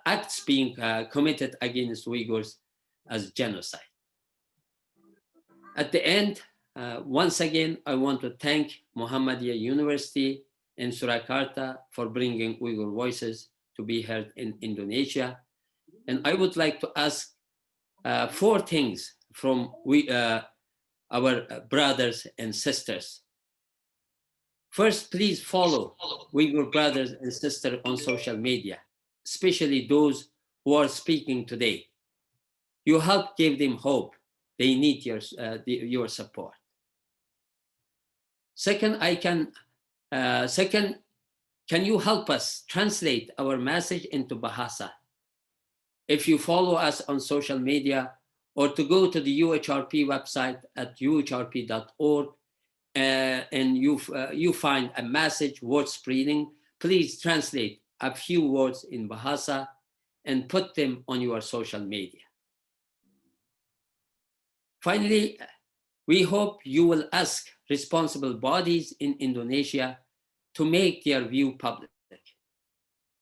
acts being committed against Uyghurs as genocide. At the end, once again, I want to thank Muhammadiyah University in Surakarta for bringing Uyghur voices to be heard in Indonesia. And I would like to ask 4 things from our brothers and sisters. First, please follow Uyghur brothers and sisters on social media, especially those who are speaking today. You help give them hope. They need your support. Second, can you help us translate our message into Bahasa? If you follow us on social media, or to go to the UHRP website at uhrp.org, and you find a message worth spreading, please translate a few words in Bahasa and put them on your social media. Finally, we hope you will ask responsible bodies in Indonesia to make their view public.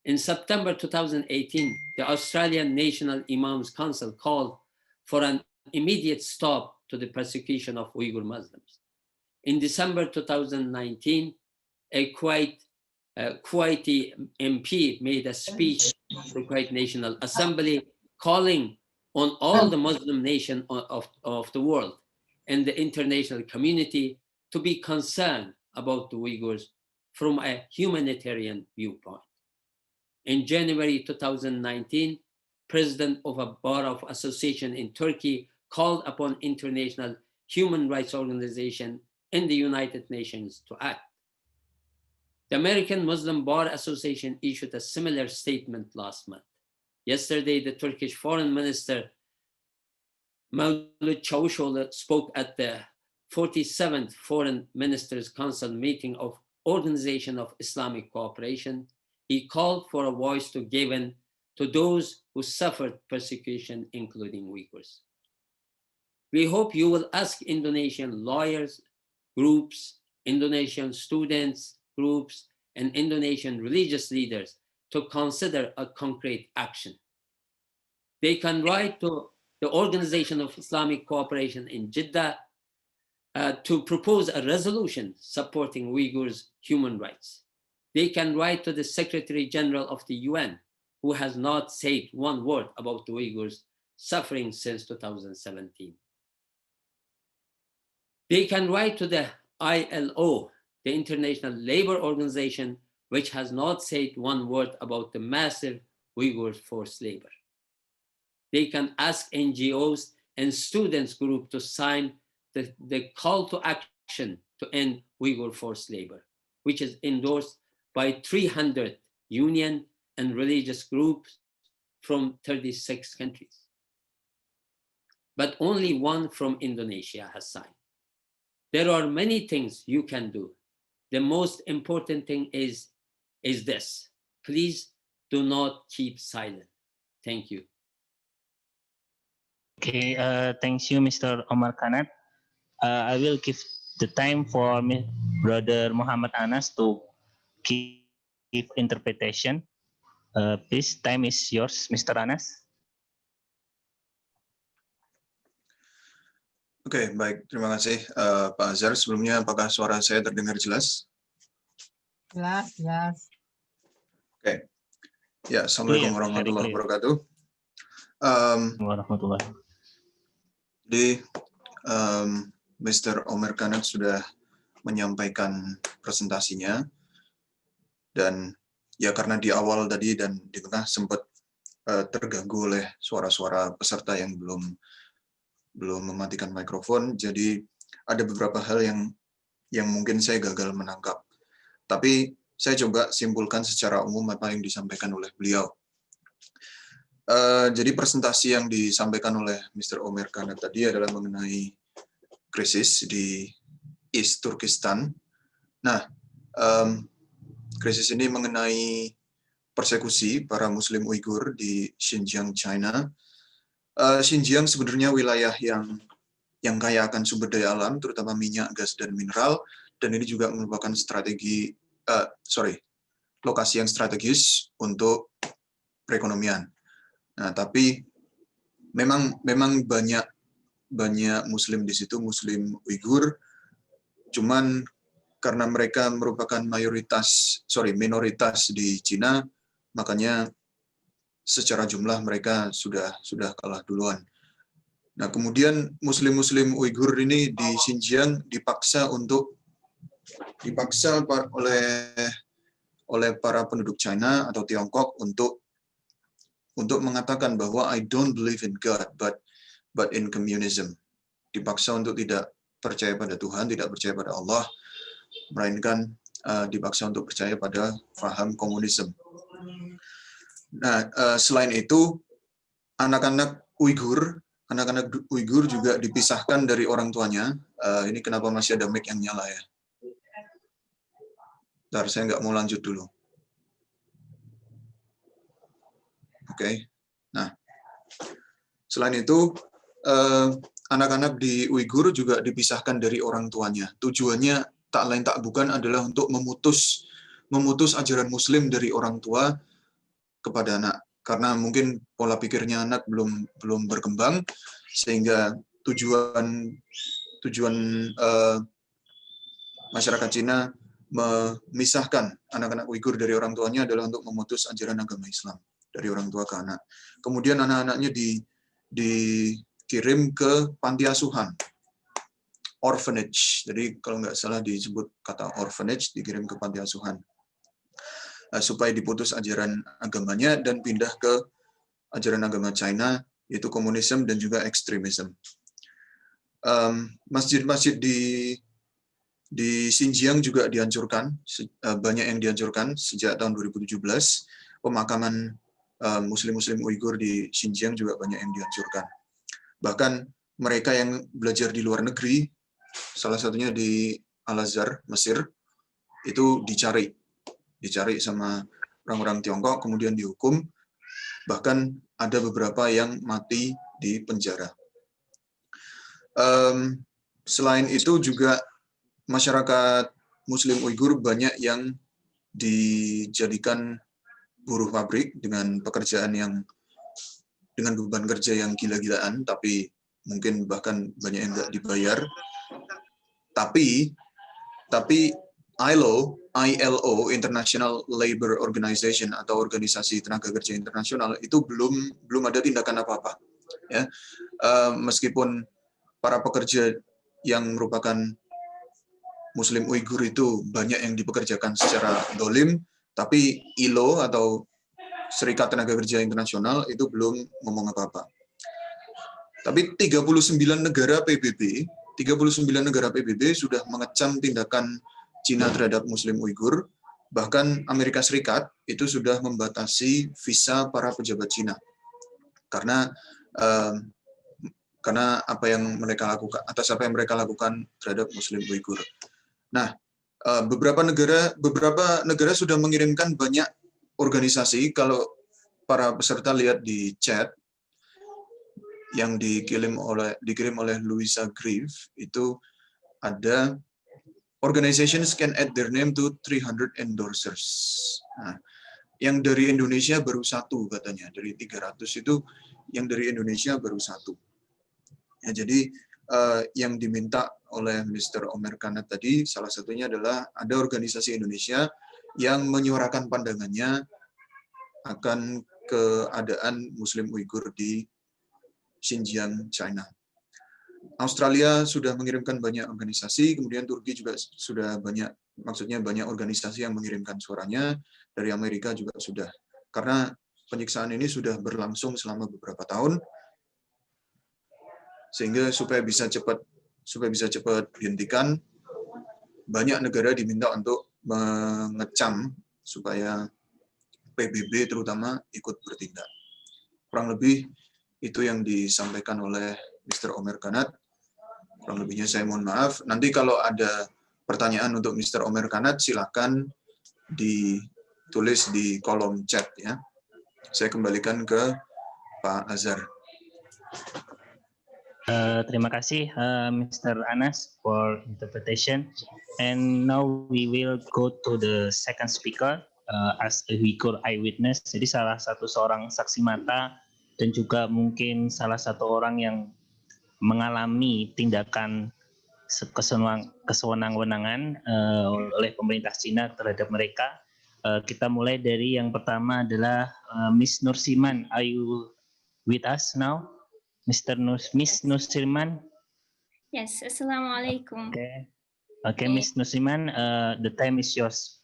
In September 2018, the Australian National Imams Council called for an immediate stop to the persecution of Uyghur Muslims. In December 2019, a Kuwaiti MP made a speech to the Kuwait National Assembly calling on all the Muslim nations of the world and the international community to be concerned about the Uyghurs from a humanitarian viewpoint. In January 2019, President of a Bar of Association in Turkey called upon international human rights organizations and the United Nations to act. The American Muslim Bar Association issued a similar statement last month. Yesterday, the Turkish Foreign Minister Mevlut Çavuşoğlu spoke at the 47th Foreign Ministers Council meeting of Organization of Islamic Cooperation. He called for a voice to given to those who suffered persecution, including Uyghurs. We hope you will ask Indonesian lawyers, groups, Indonesian students, groups, and Indonesian religious leaders to consider a concrete action. They can write to the Organization of Islamic Cooperation in Jeddah to propose a resolution supporting Uyghurs' human rights. They can write to the Secretary General of the UN, who has not said one word about the Uyghurs' suffering since 2017. They can write to the ILO, the International Labour Organization, which has not said one word about the massive Uyghur forced labor. They can ask NGOs and students groups to sign the call to action to end Uyghur forced labor, which is endorsed by 300 union and religious groups from 36 countries. But only one from Indonesia has signed. There are many things you can do. The most important thing is this. Please do not keep silent. Thank you. Okay, thanks you, Mr. Omar Kanat. I will give the time for Brother Muhammad Anas to give interpretation. Please, time is yours, Mr. Anas. Oke, baik. Terima kasih, Pak Azhar. Sebelumnya, apakah suara saya terdengar jelas? Jelas, jelas. Oke. Ya, Assalamualaikum warahmatullahi wabarakatuh. Jadi, Mr. Omar Kanat sudah menyampaikan presentasinya, dan ya karena di awal tadi dan di tengah sempat terganggu oleh suara-suara peserta yang belum mematikan mikrofon, jadi ada beberapa hal yang mungkin saya gagal menangkap. Tapi saya coba simpulkan secara umum apa yang disampaikan oleh beliau. Jadi presentasi yang disampaikan oleh Mr. Omar Kanat tadi adalah mengenai krisis di East Turkestan. Nah, krisis ini mengenai persekusi para Muslim Uighur di Xinjiang, China. Xinjiang sebenarnya wilayah yang kaya akan sumber daya alam, terutama minyak, gas, dan mineral, dan ini juga merupakan lokasi yang strategis untuk perekonomian. Nah, tapi memang banyak Muslim di situ, Muslim Uighur. Cuman karena mereka merupakan minoritas di Cina, makanya secara jumlah mereka sudah kalah duluan. Nah, kemudian Muslim Uighur ini di Xinjiang dipaksa oleh para penduduk China atau Tiongkok untuk mengatakan bahwa I don't believe in God but in communism. Dipaksa untuk tidak percaya pada Tuhan, tidak percaya pada Allah, melainkan dipaksa untuk percaya pada faham komunisme. Nah, selain itu anak-anak Uighur juga dipisahkan dari orang tuanya. Ini kenapa masih ada mic yang nyala ya? Bentar, saya nggak mau lanjut dulu. Oke. Nah, selain itu anak-anak di Uighur juga dipisahkan dari orang tuanya. Tujuannya tak lain tak bukan adalah untuk memutus ajaran Muslim dari orang tua kepada anak. Karena mungkin pola pikirnya anak belum berkembang, sehingga tujuan masyarakat Cina memisahkan anak-anak Uighur dari orang tuanya adalah untuk memutus ajaran agama Islam dari orang tua ke anak. Kemudian anak-anaknya dikirim ke panti asuhan, orphanage. Jadi kalau nggak salah disebut kata orphanage, dikirim ke panti asuhan supaya diputus ajaran agamanya dan pindah ke ajaran agama China, yaitu komunisme dan juga ekstremisme. Masjid-masjid di Xinjiang juga dihancurkan, banyak yang dihancurkan sejak tahun 2017. Pemakaman Muslim-Muslim Uighur di Xinjiang juga banyak yang dihancurkan. Bahkan mereka yang belajar di luar negeri, salah satunya di Al-Azhar, Mesir, itu dicari sama orang-orang Tiongkok, kemudian dihukum. Bahkan ada beberapa yang mati di penjara. Selain itu juga masyarakat Muslim Uighur banyak yang dijadikan buruh pabrik dengan pekerjaan dengan beban kerja yang gila-gilaan, tapi mungkin bahkan banyak yang nggak dibayar. Tapi ILO, International Labor Organization atau Organisasi Tenaga Kerja Internasional itu belum ada tindakan apa-apa. Ya, meskipun para pekerja yang merupakan Muslim Uighur itu banyak yang dipekerjakan secara dolim, tapi ILO atau Serikat Tenaga Kerja Internasional itu belum ngomong apa-apa. Tapi 39 negara PBB sudah mengecam tindakan Cina terhadap Muslim Uighur. Bahkan Amerika Serikat itu sudah membatasi visa para pejabat Cina. Karena apa yang mereka lakukan, atas apa yang mereka lakukan terhadap Muslim Uighur. Nah, beberapa negara sudah mengirimkan banyak organisasi. Kalau para peserta lihat di chat yang dikirim oleh Louisa Grieve, itu ada organizations can add their name to 300 endorsers. Nah, yang dari Indonesia baru 1 katanya, dari 300 itu yang dari Indonesia baru 1. Ya, jadi yang diminta oleh Mr. Omer Kanat tadi salah satunya adalah ada organisasi Indonesia yang menyuarakan pandangannya akan keadaan Muslim Uighur di Xinjiang, China. Australia sudah mengirimkan banyak organisasi, kemudian Turki juga sudah banyak organisasi yang mengirimkan suaranya, dari Amerika juga sudah. Karena penyiksaan ini sudah berlangsung selama beberapa tahun, sehingga supaya bisa cepat dihentikan, banyak negara diminta untuk mengecam supaya PBB terutama ikut bertindak. Kurang lebih itu yang disampaikan oleh Mr. Omer Kanat. Kurang lebihnya saya mohon maaf. Nanti kalau ada pertanyaan untuk Mr. Omer Kanat, silakan ditulis di kolom chat ya. Saya kembalikan ke Pak Azhar. Terima kasih Mr. Anas for interpretation. And now we will go to the second speaker, as a Uyghur eyewitness. Jadi salah satu seorang saksi mata dan juga mungkin salah satu orang yang mengalami tindakan kesewenang-wenangan oleh pemerintah Cina terhadap mereka. Kita mulai dari yang pertama adalah Miss Nursiman. Are you with us now, Miss Nursiman? Yes, Assalamualaikum. Okay, Miss Nursiman, the time is yours.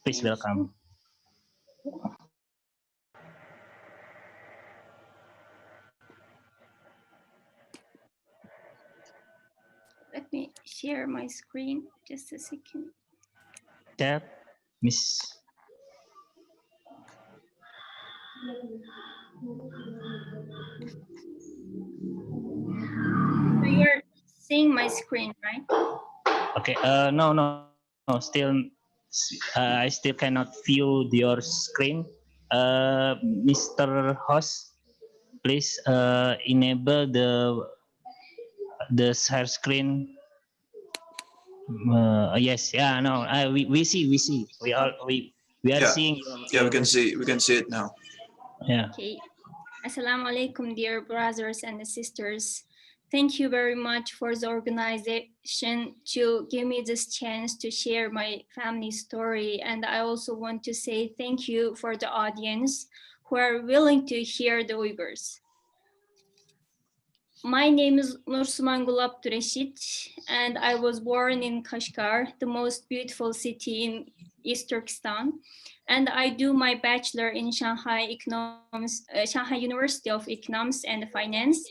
Please welcome. Let me share my screen. Just a second. Chat, Miss. So you're seeing my screen, right? Okay. No. Still, I still cannot view your screen. Mr. Host, please enable the share screen. Yes. Yeah. No. We see. We are seeing. Yeah. We can see it now. Yeah. Okay. Assalamualaikum, dear brothers and sisters. Thank you very much for the organization to give me this chance to share my family story. And I also want to say thank you for the audience who are willing to hear the Uyghurs. My name is Nursuman Abdurrashid, and I was born in Kashgar, the most beautiful city in East Turkestan. And I do my bachelor in Shanghai University of Economics and Finance.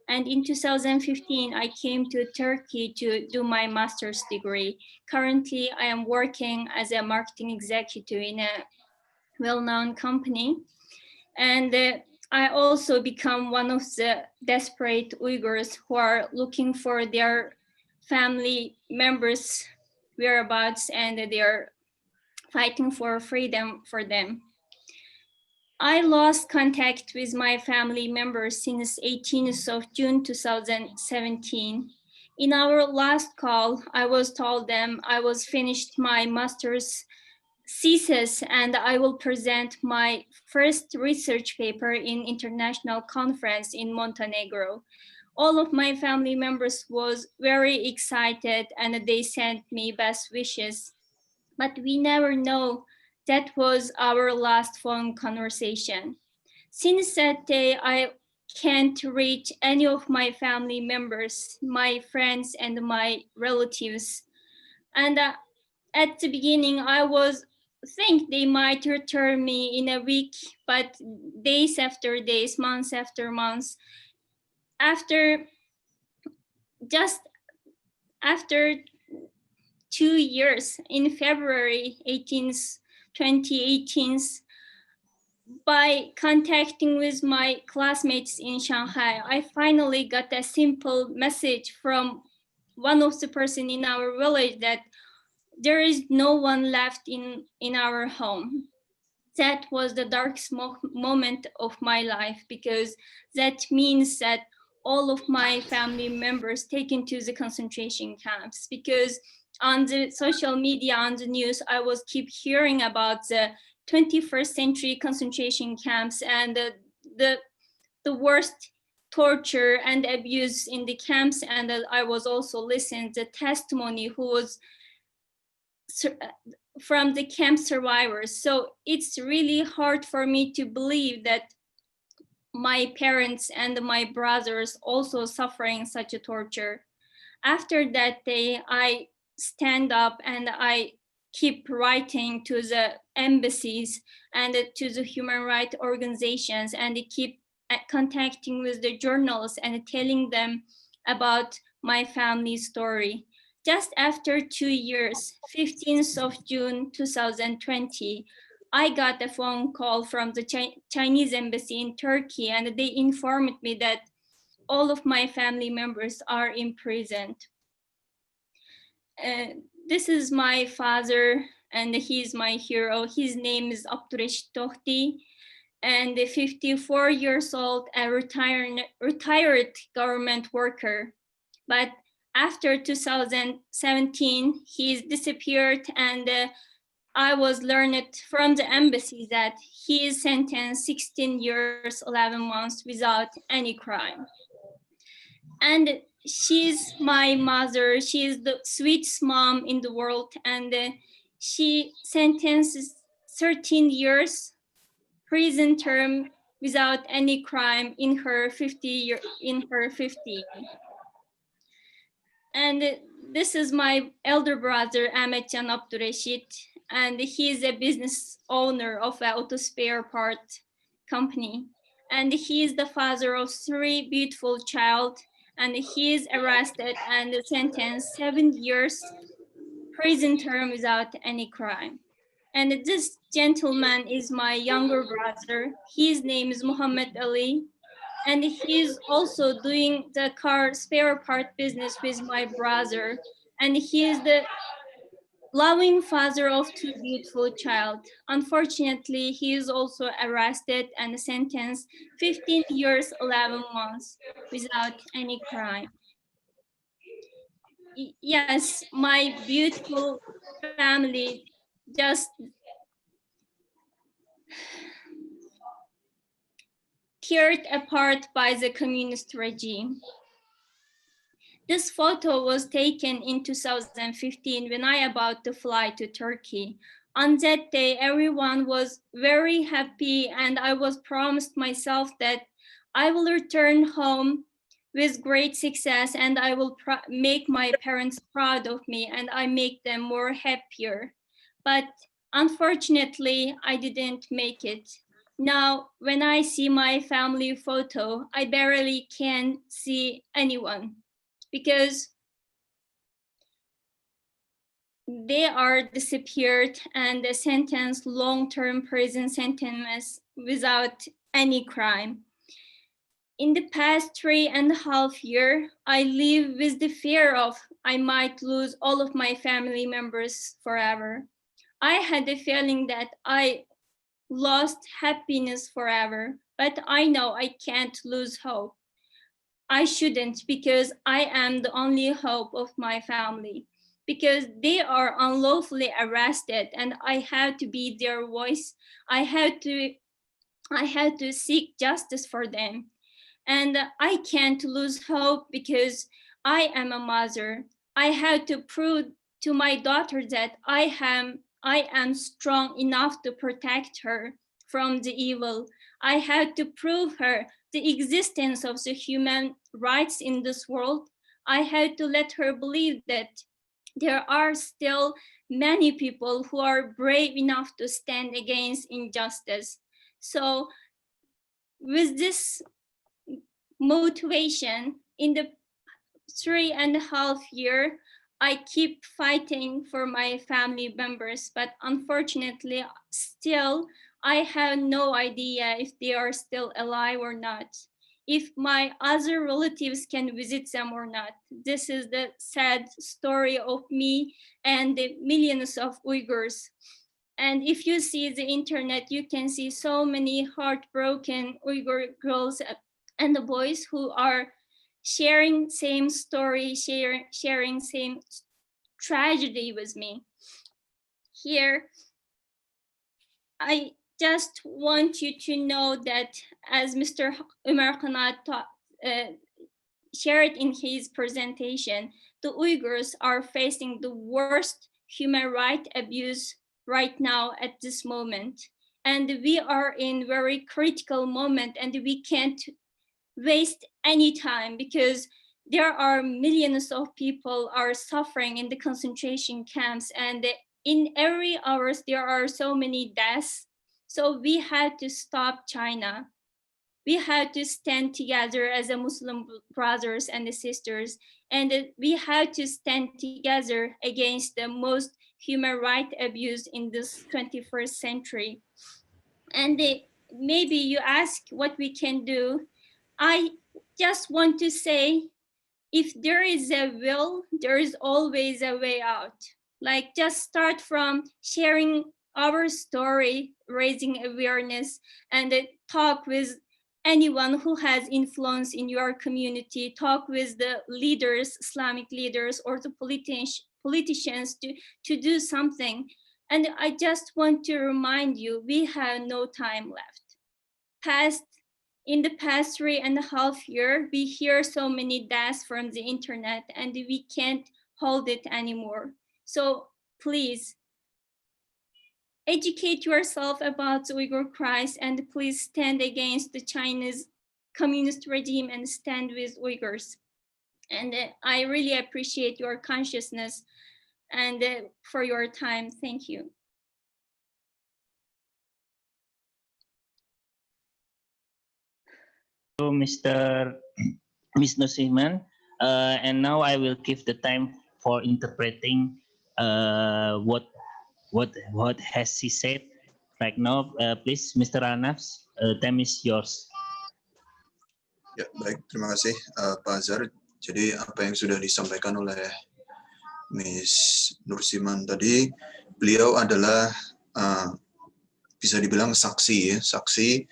And in 2015, I came to Turkey to do my master's degree. Currently, I am working as a marketing executive in a well-known company. And I also become one of the desperate Uyghurs who are looking for their family members' whereabouts, and they are fighting for freedom for them. I lost contact with my family members since 18th of June 2017. In our last call, I was told them I was finished my master's thesis and I will present my first research paper in international conference in Montenegro. All of my family members was very excited and they sent me best wishes. But we never know that was our last phone conversation. Since that day, I can't reach any of my family members, my friends, and my relatives. And at the beginning, I was think they might return me in a week, but days after days, months after months, after 2 years, in February 18th, 2018, by contacting with my classmates in Shanghai, I finally got a simple message from one of the person in our village that there is no one left in our home. That was the darkest moment of my life, because that means that all of my family members taken to the concentration camps. Because on the social media, on the news, I was keep hearing about the 21st century concentration camps and the worst torture and abuse in the camps. And I was also listening to the testimony who was from the camp survivors. So it's really hard for me to believe that my parents and my brothers also suffering such a torture. After that day, I stand up and I keep writing to the embassies and to the human rights organizations, and keep contacting with the journalists and telling them about my family story. Just after 2 years, 15th of June 2020, I got a phone call from the Chinese embassy in Turkey, and they informed me that all of my family members are imprisoned. This is my father, and he's my hero. His name is Abdurrashid Tohti, and 54 years old, a retired government worker. But after 2017, he's disappeared, and I was learned from the embassy that he is sentenced 16 years, 11 months without any crime. And she's my mother. She is the sweetest mom in the world. And she sentences 13 years prison term without any crime in her 50. And this is my elder brother, Ahmetcan Abdurrashid, and he is a business owner of an auto spare part company. And he is the father of 3 beautiful child, and he is arrested and sentenced 7 years prison term without any crime. And this gentleman is my younger brother. His name is Muhammad Ali, and he's also doing the car spare part business with my brother. And he is the loving father of 2 beautiful child. Unfortunately, he is also arrested and sentenced 15 years, 11 months without any crime. Yes, my beautiful family just teared apart by the communist regime. This photo was taken in 2015 when I about to fly to Turkey. On that day, everyone was very happy, and I was promised myself that I will return home with great success, and I will make my parents proud of me, and I make them more happier. But unfortunately, I didn't make it. Now, when I see my family photo, I barely can see anyone, because they are disappeared and sentenced long-term prison sentence without any crime. In the past 3.5 years, I live with the fear of I might lose all of my family members forever. I had the feeling that I lost happiness forever, but I know I can't lose hope. I shouldn't, because I am the only hope of my family, because they are unlawfully arrested and I have to be their voice. I have to seek justice for them. And I can't lose hope because I am a mother. I have to prove to my daughter that I am strong enough to protect her from the evil. I have to prove her the existence of the human rights in this world. I had to let her believe that there are still many people who are brave enough to stand against injustice. So with this motivation, in the 3.5 years, I keep fighting for my family members, but unfortunately, still, I have no idea if they are still alive or not, if my other relatives can visit them or not. This is the sad story of me and the millions of Uyghurs. And if you see the internet, you can see so many heartbroken Uyghur girls and the boys who are sharing same story, sharing same tragedy with me. Here, I just want you to know that, as Mr. Umar Khanat shared in his presentation, the Uyghurs are facing the worst human rights abuse right now at this moment. And we are in very critical moment, and we can't waste any time, because there are millions of people are suffering in the concentration camps, and in every hours there are so many deaths. So we had to stop China. We had to stand together as a Muslim brothers and sisters, and we had to stand together against the most human rights abuse in this 21st century. And maybe you ask what we can do. I just want to say, if there is a will, there is always a way out. Like, just start from sharing our story, raising awareness, and talk with anyone who has influence in your community. Talk with the leaders, Islamic leaders, or the politicians to do something. And I just want to remind you, we have no time left. In the past 3.5 years, we hear so many deaths from the internet and we can't hold it anymore. So please, educate yourself about the Uyghur crisis and please stand against the Chinese communist regime and stand with Uyghurs. And I really appreciate your consciousness and for your time. Thank you. So, Miss Nursiman, and now I will give the time for interpreting what has she said right now. Please, Mr. Anas, time is yours. Ya, baik, terima kasih Pak Azhar. Jadi apa yang sudah disampaikan oleh Miss Nursiman tadi, beliau adalah bisa dibilang saksi ya, saksi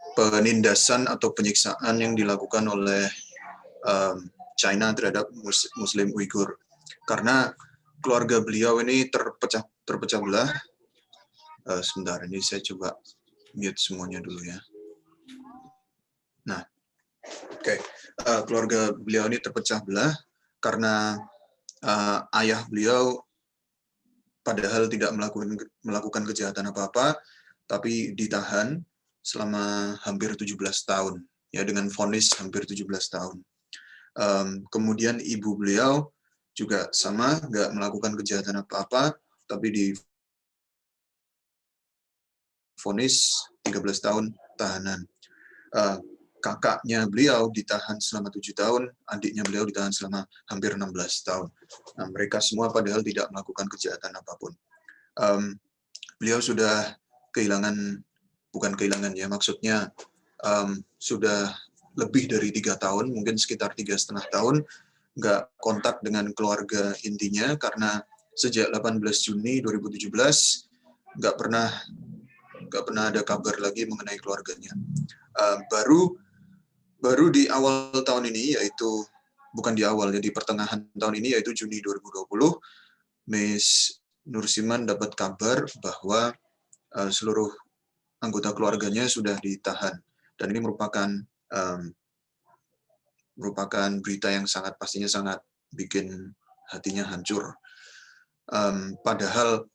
penindasan atau penyiksaan yang dilakukan oleh China terhadap Muslim Uighur. Karena keluarga beliau ini terpecah belah. Sebentar, ini saya coba mute semuanya dulu ya. Nah, oke. Keluarga beliau ini terpecah belah karena ayah beliau padahal tidak melakukan kejahatan apa-apa, tapi ditahan selama hampir 17 tahun, ya, dengan vonis hampir 17 tahun. Kemudian ibu beliau juga sama, nggak melakukan kejahatan apa-apa, tapi divonis 13 tahun tahanan. Kakaknya beliau ditahan selama 7 tahun, adiknya beliau ditahan selama hampir 16 tahun. Nah, mereka semua padahal tidak melakukan kejahatan apapun. Beliau sudah bukan kehilangan ya, maksudnya sudah lebih dari 3 tahun, mungkin sekitar 3,5 tahun, nggak kontak dengan keluarga intinya, karena sejak 18 Juni 2017 nggak pernah ada kabar lagi mengenai keluarganya. Baru di awal tahun ini, yaitu bukan di awal, ya, di pertengahan tahun ini, yaitu Juni 2020, Miss Nursiman dapat kabar bahwa seluruh anggota keluarganya sudah ditahan, dan ini merupakan berita yang pastinya sangat bikin hatinya hancur. Padahal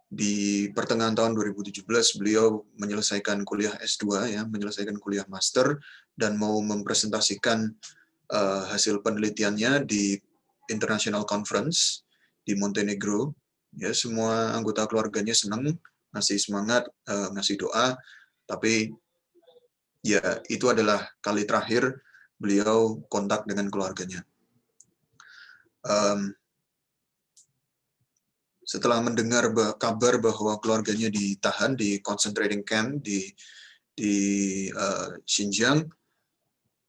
di pertengahan tahun 2017 beliau menyelesaikan kuliah S2 ya, menyelesaikan kuliah master dan mau mempresentasikan hasil penelitiannya di International Conference di Montenegro. Ya, semua anggota keluarganya senang, ngasih semangat, ngasih doa, tapi ya itu adalah kali terakhir beliau kontak dengan keluarganya. Setelah mendengar kabar bahwa keluarganya ditahan di concentrating camp di Xinjiang,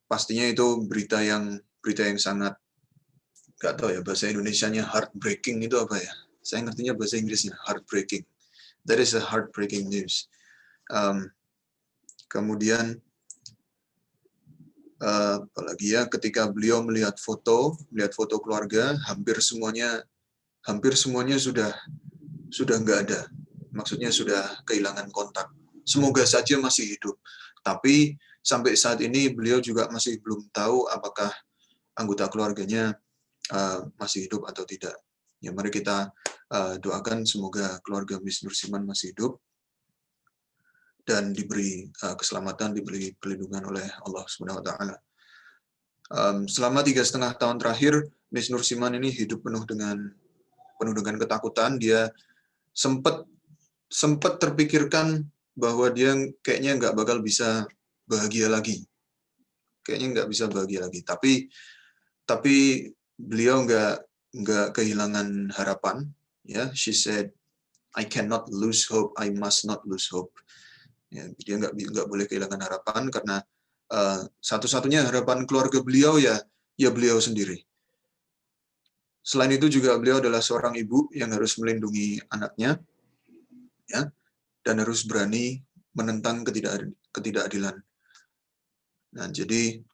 pastinya itu berita yang sangat, nggak tahu ya bahasa Indonesianya, heartbreaking itu apa ya? Saya ngertinya bahasa Inggrisnya heartbreaking. That is a heartbreaking news. Kemudian apalagi ya, ketika beliau melihat foto keluarga, hampir semuanya sudah nggak ada. Maksudnya sudah kehilangan kontak. Semoga saja masih hidup. Tapi sampai saat ini beliau juga masih belum tahu apakah anggota keluarganya masih hidup atau tidak. Ya, mari kita doakan semoga keluarga Miss Nursiman masih hidup dan diberi keselamatan, diberi perlindungan oleh Allah Subhanahu wa taala. Selama 3,5 tahun terakhir, Miss Nursiman ini hidup penuh dengan ketakutan. Dia sempat terpikirkan bahwa dia kayaknya nggak bakal bisa bahagia lagi. Tapi beliau nggak kehilangan harapan. Ya, she said, I cannot lose hope, I must not lose hope. Ya, dia nggak boleh kehilangan harapan karena satu-satunya harapan keluarga beliau ya beliau sendiri. Selain itu juga beliau adalah seorang ibu yang harus melindungi anaknya, ya, dan harus berani menentang ketidakadilan. Nah, jadi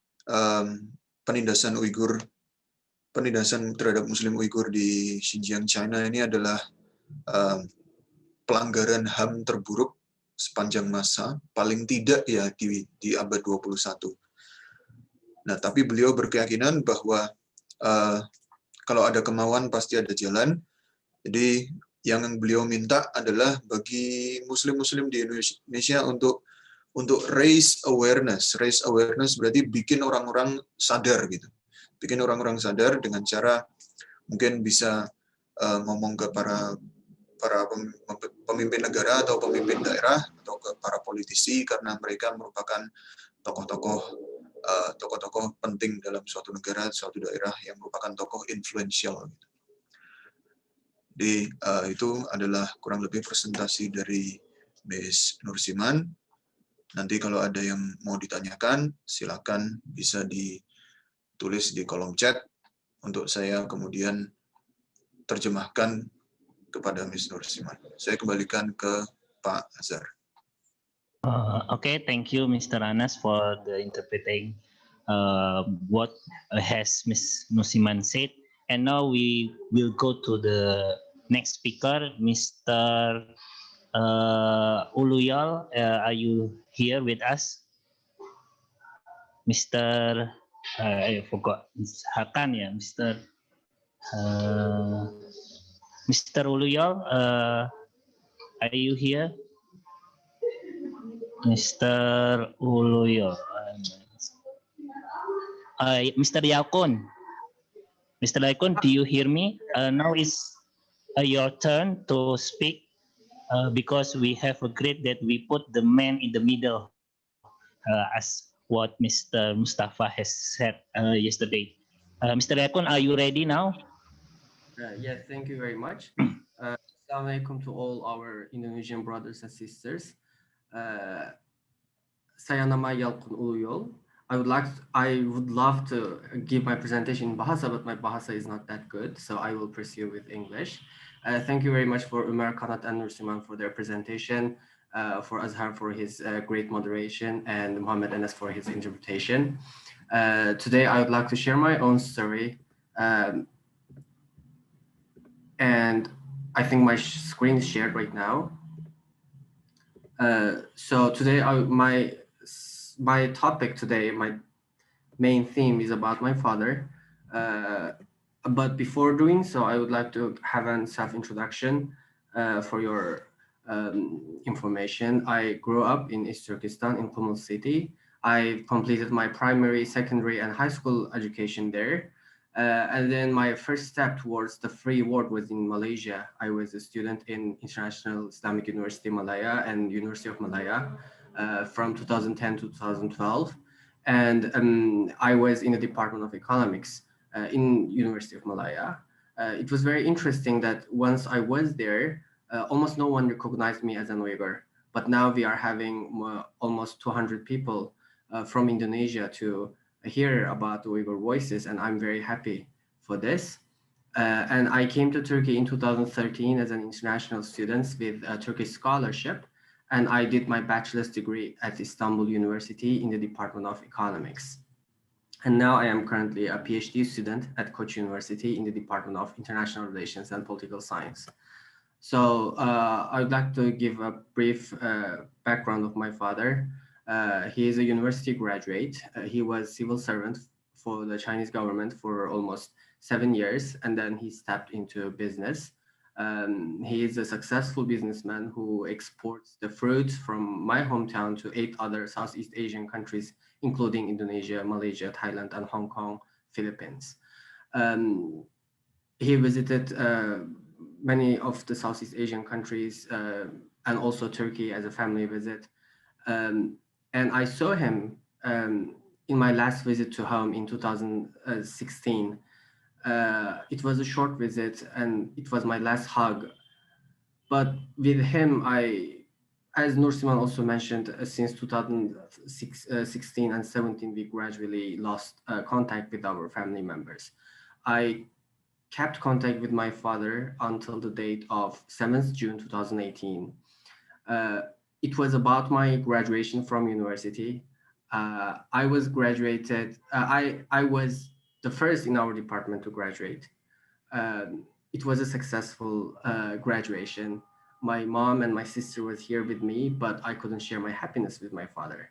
penindasan terhadap Muslim Uighur di Xinjiang, China ini adalah pelanggaran HAM terburuk sepanjang masa, paling tidak ya di abad 21. Nah, tapi beliau berkeyakinan bahwa kalau ada kemauan pasti ada jalan. Jadi yang beliau minta adalah bagi muslim-muslim di Indonesia untuk raise awareness. Raise awareness berarti bikin orang-orang sadar gitu. Bikin orang-orang sadar dengan cara mungkin bisa ngomong ke para pemimpin negara atau pemimpin daerah atau ke para politisi, karena mereka merupakan tokoh-tokoh penting dalam suatu negara, suatu daerah yang merupakan tokoh influential. Jadi itu adalah kurang lebih presentasi dari Ms. Nursiman. Nanti kalau ada yang mau ditanyakan, silakan bisa ditulis di kolom chat untuk saya kemudian terjemahkan kepada Ms. Nursiman. Saya kembalikan ke Pak Azhar. Okay, thank you, Mr. Anas, for the interpreting what has Ms. Nursiman said. And now we will go to the next speaker, Mr. Uluyal. Are you here with us? Mr. I forgot. Hakan, ya, Mr. Uluyal, are you here? Mr. Uluyal. Mr. Yakun. Mr. Yakun, do you hear me? Now is your turn to speak because we have agreed that we put the man in the middle as what Mr. Mustafa has said yesterday. Mr. Yakun, are you ready now? Yes, thank you very much. Assalamualaikum to all our Indonesian brothers and sisters. Saya nama Yalkun Uluyol. I would love to give my presentation in Bahasa, but my Bahasa is not that good, so I will pursue with English. Thank you very much for Umar Kanat and Nursiman for their presentation, for Azhar for his great moderation, and Muhammad Anas for his interpretation. Today, I would like to share my own story. And I think my screen is shared right now. So today, my topic today, my main theme is about my father. But before doing so, I would like to have a self-introduction for your information. I grew up in East Turkestan in Kumul City. I completed my primary, secondary, and high school education there. And then my first step towards the free world was in Malaysia. I was a student in International Islamic University Malaya and University of Malaya from 2010 to 2012. And I was in the Department of Economics in University of Malaya. It was very interesting that once I was there, almost no one recognized me as an Uyghur. But now we are having almost 200 people from Indonesia to hear about the Uyghur voices, and I'm very happy for this. And I came to Turkey in 2013 as an international student with a Turkish scholarship, and I did my bachelor's degree at Istanbul University in the Department of Economics. And now I am currently a PhD student at Koç University in the Department of International Relations and Political Science. So I would like to give a brief background of my father. He is a university graduate. He was civil servant for the Chinese government for almost 7 years, and then he stepped into business. He is a successful businessman who exports the fruits from my hometown to 8 other Southeast Asian countries, including Indonesia, Malaysia, Thailand, and Hong Kong, Philippines. He visited many of the Southeast Asian countries and also Turkey as a family visit. And I saw him in my last visit to home in 2016. It was a short visit and it was my last hug. But with him, as Nursiman also mentioned, since 2016 and 17, we gradually lost contact with our family members. I kept contact with my father until the date of 7th June 2018. It was about my graduation from university. I was graduated. I was the first in our department to graduate. it was a successful graduation. My mom and my sister was here with me, but I couldn't share my happiness with my father.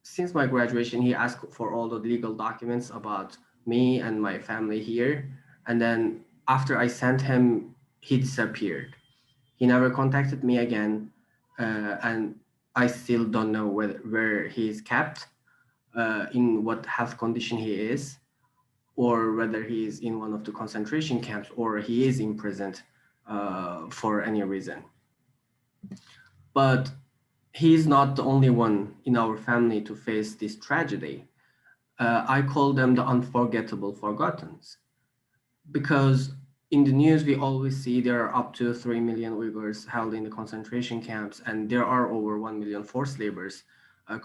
Since my graduation, he asked for all the legal documents about me and my family here. And then after I sent him, he disappeared. He never contacted me again. And I still don't know where he is kept, in what health condition he is, or whether he is in one of the concentration camps or he is imprisoned for any reason. But he is not the only one in our family to face this tragedy. I call them the unforgettable forgottens, because in the news we always see there are up to 3 million Uyghurs held in the concentration camps, and there are over 1 million forced laborers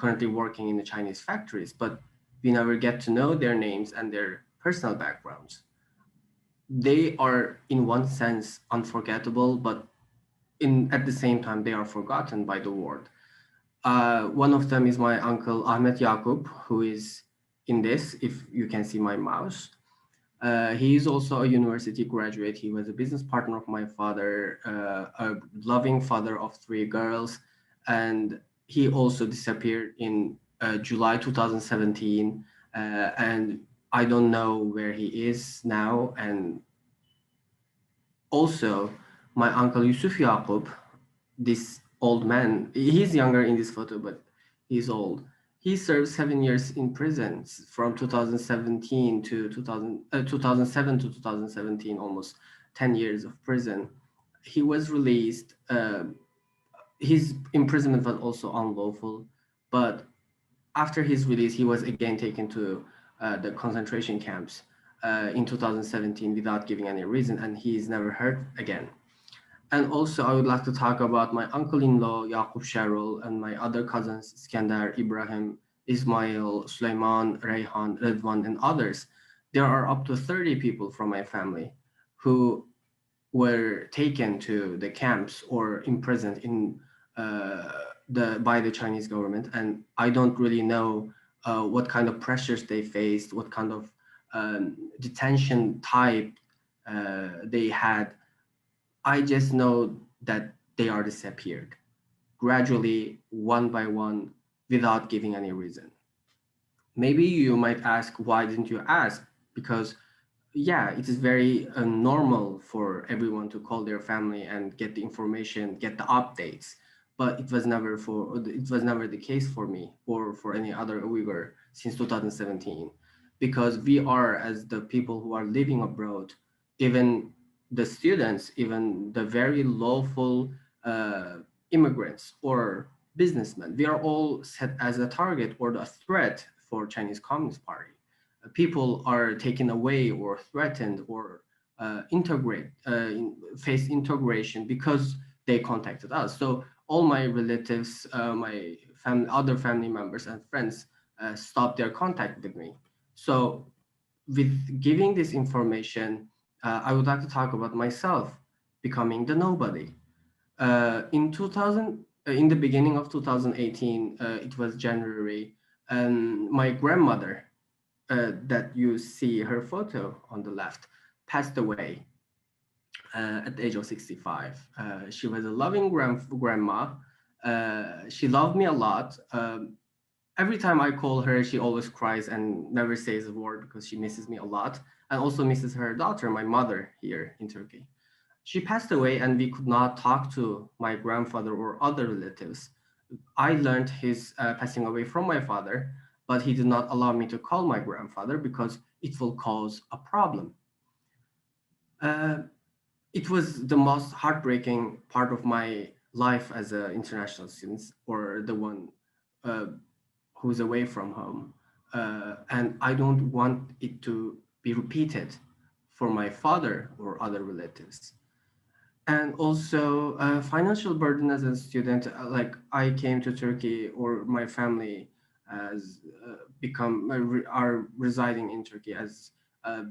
currently working in the Chinese factories, but we never get to know their names and their personal backgrounds. They are in one sense unforgettable, but at the same time they are forgotten by the world. One of them is my uncle Ahmet Yaqub, who is in this, if you can see my mouse. He is also a university graduate. He was a business partner of my father, a loving father of 3 girls, and he also disappeared in July 2017. And I don't know where he is now. And also, my uncle Yusuf Yaqub, this old man, he's younger in this photo, but he's old. He served 7 years in prison from 2017 to 2007 to 2017, almost 10 years of prison. He was released. His imprisonment was also unlawful, but after his release, he was again taken to the concentration camps in 2017 without giving any reason, and he is never heard again. And also, I would like to talk about my uncle-in-law, Yaqub Sharul, and my other cousins, Iskandar, Ibrahim, Ismail, Sulaiman, Rayhan, Redwan, and others. There are up to 30 people from my family who were taken to the camps or imprisoned by the Chinese government. And I don't really know what kind of pressures they faced, what kind of detention type they had. I just know that they are disappeared gradually, one by one, without giving any reason. Maybe you might ask, why didn't you ask? Because yeah, it is very normal for everyone to call their family and get the information, get the updates. But it was never the case for me or for any other Uyghur since 2017, because we are, as the people who are living abroad, even the students, even the very lawful immigrants or businessmen, we are all set as a target or a threat for Chinese Communist Party. People are taken away or threatened or face integration because they contacted us. So all my relatives, my other family members and friends stopped their contact with me. So with giving this information, I would like to talk about myself becoming the nobody. In the beginning of 2018, it was January, and my grandmother, that you see her photo on the left, passed away at the age of 65. She was a loving grandma. She loved me a lot. Every time I call her, she always cries and never says a word because she misses me a lot, and also misses her daughter, my mother, here in Turkey. She passed away and we could not talk to my grandfather or other relatives. I learned his passing away from my father, but he did not allow me to call my grandfather because it will cause a problem. It was the most heartbreaking part of my life as an international student, or the one who's away from home. And I don't want it to be repeated for my father or other relatives. And also financial burden as a student, like I came to Turkey, or my family has are residing in Turkey as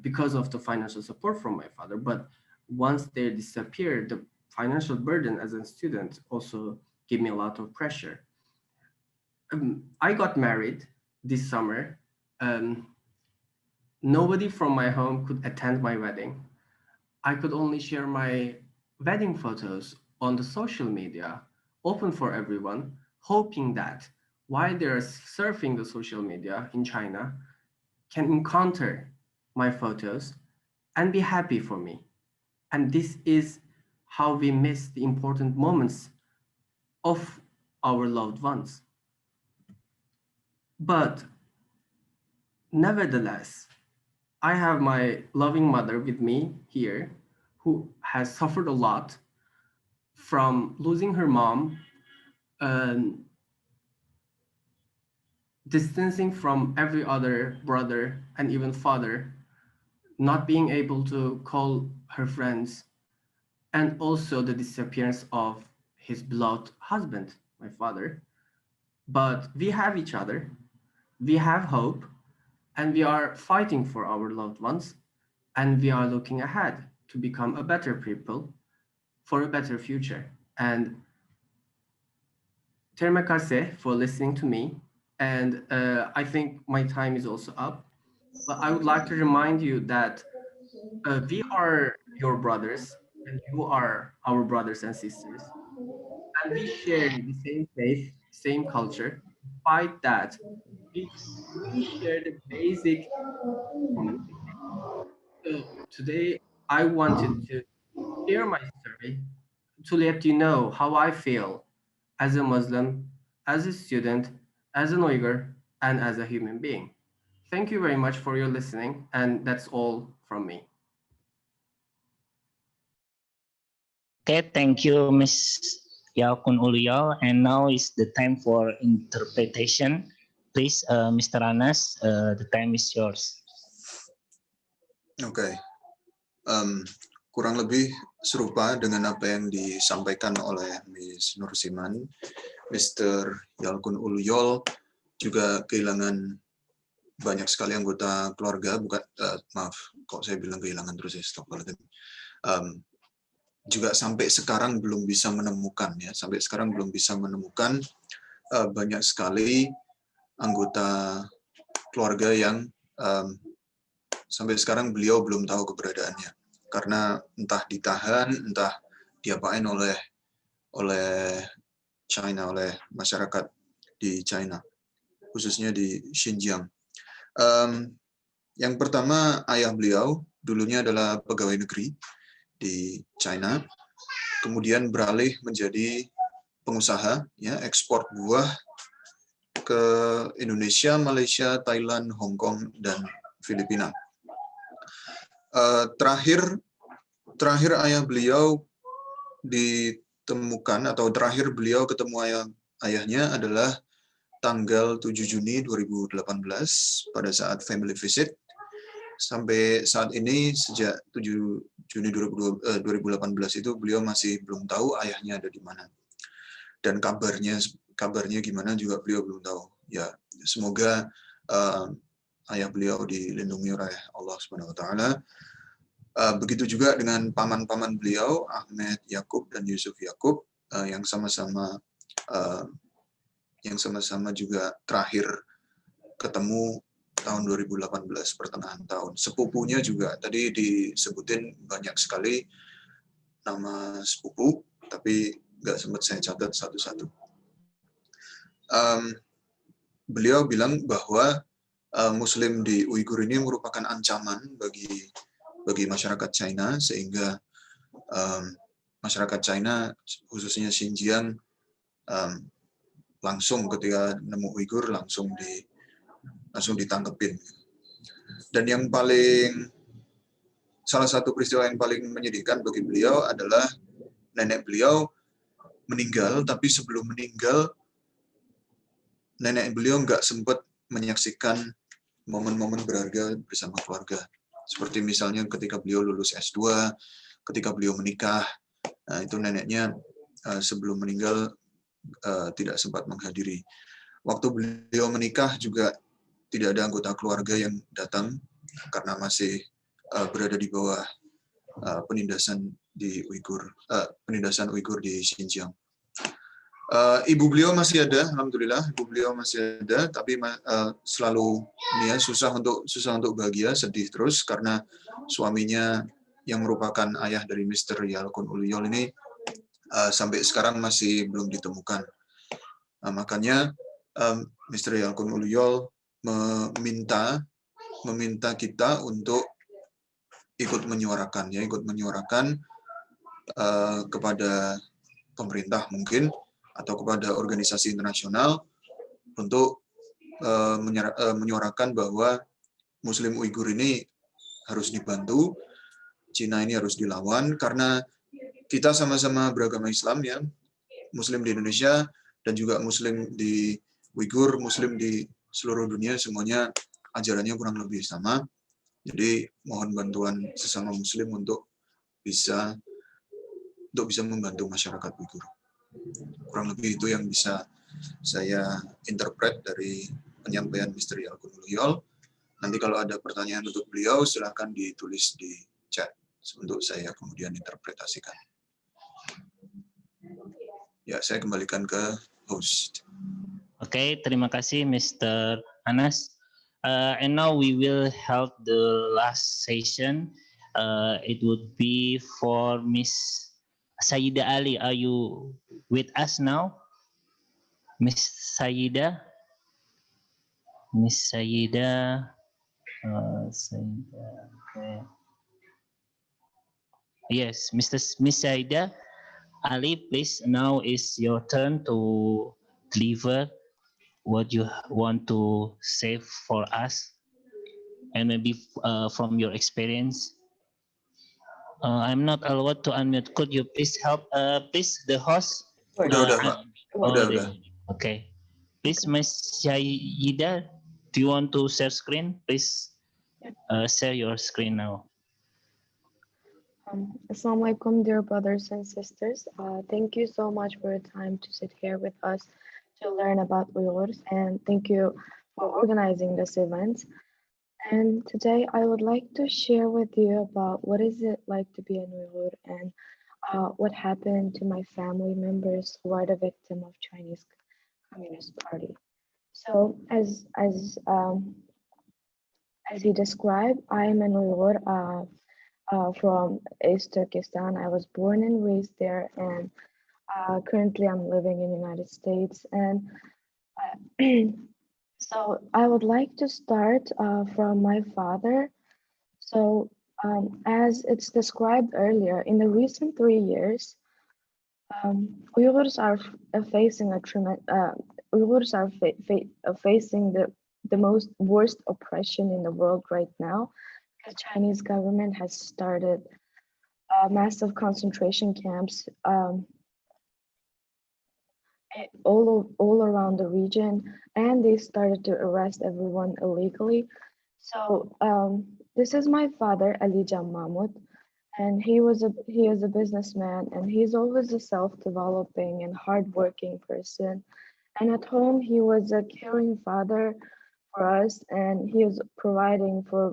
because of the financial support from my father. But once they disappeared, the financial burden as a student also gave me a lot of pressure. I got married this summer. Nobody from my home could attend my wedding. I could only share my wedding photos on the social media, open for everyone, hoping that while they're surfing the social media in China, can encounter my photos and be happy for me. And this is how we miss the important moments of our loved ones. But nevertheless, I have my loving mother with me here who has suffered a lot from losing her mom, um, distancing from every other brother and even father, not being able to call her friends, and also the disappearance of his beloved husband, my father. But we have each other, we have hope, and we are fighting for our loved ones, and we are looking ahead to become a better people for a better future. And terima kasih for listening to me. And I think my time is also up. But I would like to remind you that we are your brothers, and you are our brothers and sisters. And we share the same faith, same culture. Despite that, we share the basic human thing. So today, I wanted to share my story to let you know how I feel as a Muslim, as a student, as an Uyghur, and as a human being. Thank you very much for your listening, and that's all from me. Okay, thank you, Ms. Yaokun Uluyol. And now is the time for interpretation. Please, Mr. Anas, the time is yours. Oke. Kurang lebih serupa dengan apa yang disampaikan oleh Ms. Nursiman. Mr. Yalkun Uluyol juga kehilangan banyak sekali anggota keluarga, maaf, kok saya bilang kehilangan terus ya, stop. Juga sampai sekarang belum bisa menemukan, banyak sekali anggota keluarga yang sampai sekarang beliau belum tahu keberadaannya, karena entah ditahan, entah diapain oleh China, oleh masyarakat di China, khususnya di Xinjiang. Yang pertama, ayah beliau dulunya adalah pegawai negeri di China, kemudian beralih menjadi pengusaha, ya, ekspor buah ke Indonesia, Malaysia, Thailand, Hong Kong, dan Filipina. Terakhir ayah beliau ditemukan, atau terakhir beliau ketemu ayahnya adalah tanggal 7 Juni 2018 pada saat family visit. Sampai saat ini, sejak 7 Juni 2018 itu beliau masih belum tahu ayahnya ada di mana. Dan kabarnya gimana juga beliau belum tahu. Ya, semoga ayah beliau dilindungi oleh Allah Subhanahu wa taala. Begitu juga dengan paman-paman beliau, Ahmed Yakub dan Yusuf Yakub, yang sama-sama juga terakhir ketemu tahun 2018 pertengahan tahun. Sepupunya juga tadi disebutin banyak sekali nama sepupu, tapi nggak sempat saya catat satu-satu. Beliau bilang bahwa Muslim di Uighur ini merupakan ancaman bagi masyarakat China, sehingga masyarakat China, khususnya Xinjiang, langsung ketika nemu Uighur langsung ditangkepin. Dan salah satu peristiwa yang paling menyedihkan bagi beliau adalah nenek beliau meninggal, tapi sebelum meninggal nenek beliau nggak sempat menyaksikan momen-momen berharga bersama keluarga. Seperti misalnya ketika beliau lulus S2, ketika beliau menikah, itu neneknya sebelum meninggal tidak sempat menghadiri. Waktu beliau menikah juga tidak ada anggota keluarga yang datang karena masih berada di bawah penindasan Uighur di Xinjiang. Ibu beliau masih ada, alhamdulillah, ibu beliau masih ada, tapi selalu susah untuk bahagia, sedih terus karena suaminya yang merupakan ayah dari Mr. Yalkun Uluyol ini sampai sekarang masih belum ditemukan. Nah, makanya Mr. Yalkun Uluyol meminta kita untuk ikut menyuarakan kepada pemerintah mungkin atau kepada organisasi internasional untuk menyuarakan bahwa Muslim Uighur ini harus dibantu, Cina ini harus dilawan, karena kita sama-sama beragama Islam ya, Muslim di Indonesia dan juga Muslim di Uighur, Muslim di seluruh dunia, semuanya ajarannya kurang lebih sama. Jadi mohon bantuan sesama Muslim untuk bisa membantu masyarakat Uighur. Kurang lebih itu yang bisa saya interpret dari penyampaian Mr. Yalkun Uluyol. Nanti kalau ada pertanyaan untuk beliau, silakan ditulis di chat untuk saya kemudian interpretasikan. Ya, saya kembalikan ke host. Oke, terima kasih Mr. Anas. And now we will have the last session. It would be for Miss Sayyida Ali. Are you with us now? Miss Sayyida? Miss Sayyida? Sayyida, okay. Yes, Miss Sayyida Ali, please, now is your turn to deliver what you want to say for us, and maybe from your experience. I'm not allowed to unmute. Could you please help, please, the host? Udah, Pak. Udah. Okay. Please, Miss Sayyida, do you want to share screen? Please share your screen now. Assalamu alaikum, dear brothers and sisters. Thank you so much for your time to sit here with us to learn about Uyghurs, and thank you for organizing this event. And today I would like to share with you about what is it like to be an Uyghur and what happened to my family members who are the victim of Chinese Communist Party. So as he described, I am an Uyghur from East Turkestan. I was born and raised there, and currently I'm living in the United States. And so I would like to start from my father. So as it's described earlier, in the recent 3 years, Uyghurs are facing facing the most worst oppression in the world right now. The Chinese government has started massive concentration camps all around the region, and they started to arrest everyone illegally. So this is my father, Ali Jam Mahmud, and he is a businessman, and he's always a self-developing and hardworking person. And at home, he was a caring father for us, and he was providing for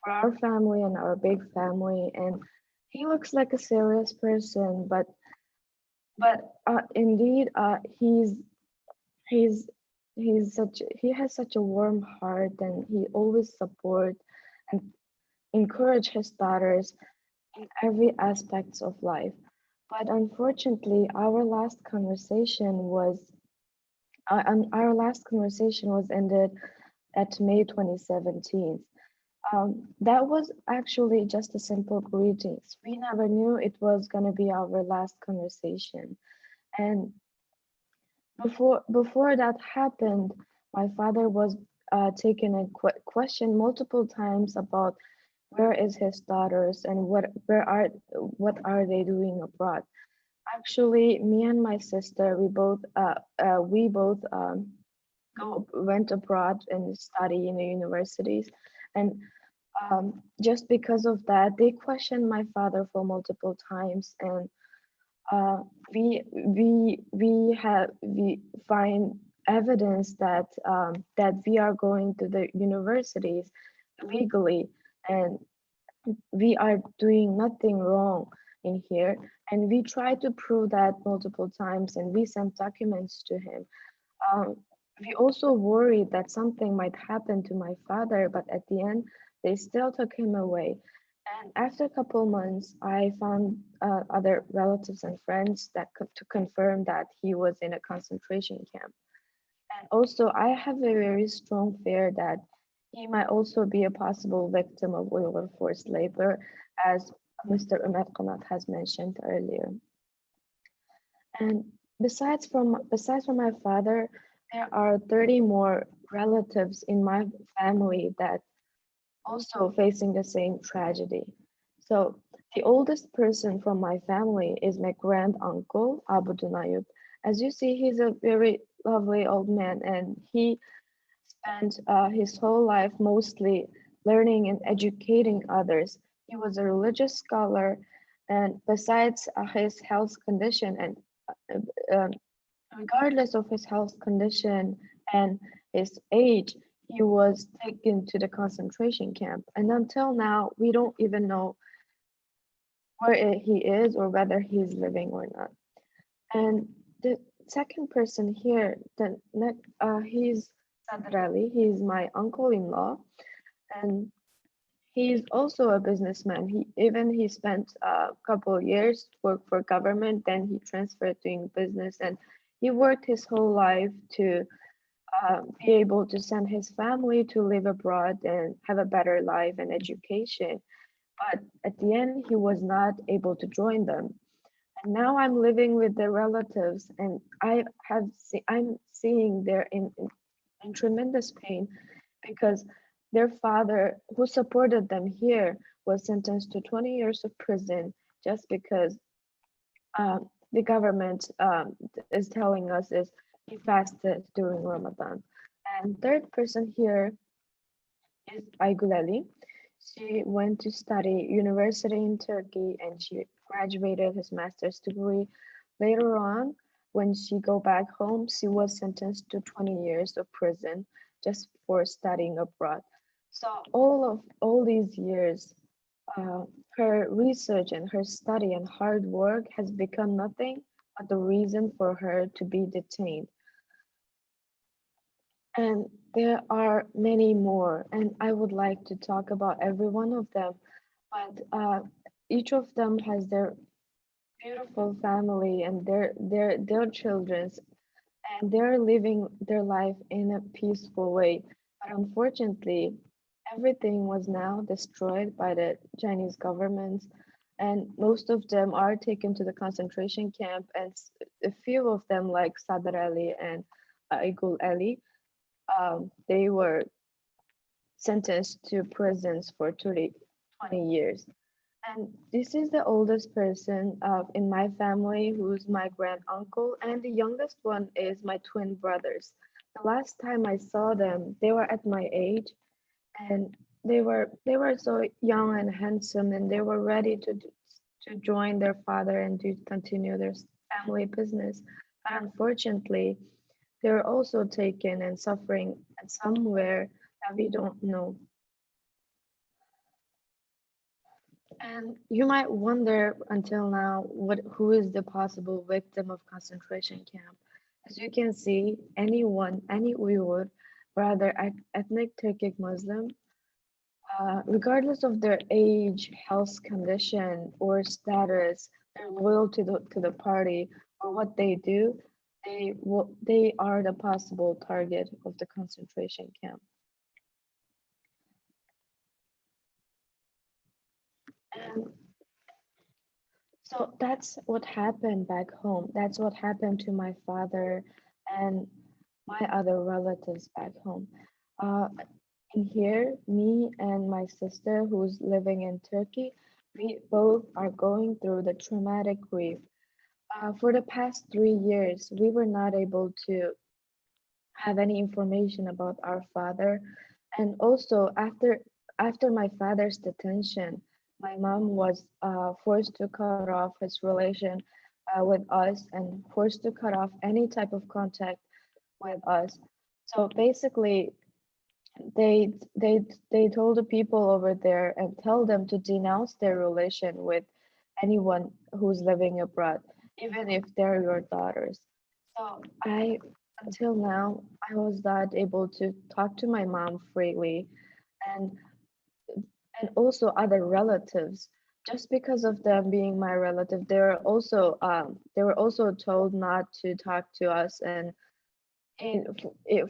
our family and our big family. And he looks like a serious person, but indeed he has such a warm heart, and he always support and encourage his daughters in every aspect of life. But unfortunately, our last conversation was ended at May 2017. That was actually just a simple greetings. We never knew it was going to be our last conversation. And before that happened, my father was taken a question multiple times about where is his daughters and what are they doing abroad. Actually, me and my sister, we both went abroad and study in the universities, and just because of that, they questioned my father for multiple times, and we find evidence that we are going to the universities legally, and we are doing nothing wrong in here, and we try to prove that multiple times, and we sent documents to him. We also worried that something might happen to my father, but at the end, they still took him away. And after a couple months, I found other relatives and friends that could to confirm that he was in a concentration camp. And also, I have a very strong fear that he might also be a possible victim of Uyghur forced labor, as Mr. Umar Qanat has mentioned earlier. And besides from my father, there are 30 more relatives in my family that also facing the same tragedy. So the oldest person from my family is my grand uncle Abu Dunayut. As you see, he's a very lovely old man, and he spent his whole life mostly learning and educating others. He was a religious scholar, and besides his health condition and um, regardless of his health condition and his age, he was taken to the concentration camp. And until now, we don't even know where he is or whether he's living or not. And the second person here, he's Sadr Ali. He's my uncle-in-law, and he's also a businessman. He spent a couple of years work for government, then he transferred doing business, and he worked his whole life to be able to send his family to live abroad and have a better life and education. But at the end, he was not able to join them. And now I'm living with their relatives, and I'm seeing they're in tremendous pain because their father, who supported them here, was sentenced to 20 years of prison just because the government is telling us is he fasted during Ramadan. And third person here is Aygul. She went to study university in Turkey and she graduated his master's degree. Later on, when she go back home, she was sentenced to 20 years of prison just for studying abroad. So all these years, uh, her research and her study and hard work has become nothing but the reason for her to be detained. And there are many more, and I would like to talk about every one of them, but each of them has their beautiful family and their children's, and they're living their life in a peaceful way. But unfortunately, everything was now destroyed by the Chinese government, and most of them are taken to the concentration camp, and a few of them, like Sadr Ali and Aygul Ali, they were sentenced to prisons for 20 years. And this is the oldest person in my family, who's my grand uncle, and the youngest one is my twin brothers. The last time I saw them, they were at my age, and they were so young and handsome, and they were ready to join their father and to continue their family business. But unfortunately, they were also taken and suffering at somewhere that we don't know. And you might wonder until now who is the possible victim of concentration camp. As you can see, anyone, any Uyghur, rather ethnic Turkic Muslim, regardless of their age, health condition, or status, they're loyal to the party or what they do, they are the possible target of the concentration camp. And so that's what happened back home. That's what happened to my father and my other relatives back home. Uh, in here, me and my sister, who's living in Turkey, we both are going through the traumatic grief. For the past 3 years, we were not able to have any information about our father. And also after my father's detention, my mom was forced to cut off his relation with us and forced to cut off any type of contact with us. So basically, they told the people over there and tell them to denounce their relation with anyone who's living abroad, even if they're your daughters. So until now, I was not able to talk to my mom freely, and and also other relatives. Just because of them being my relative, they were also told not to talk to us and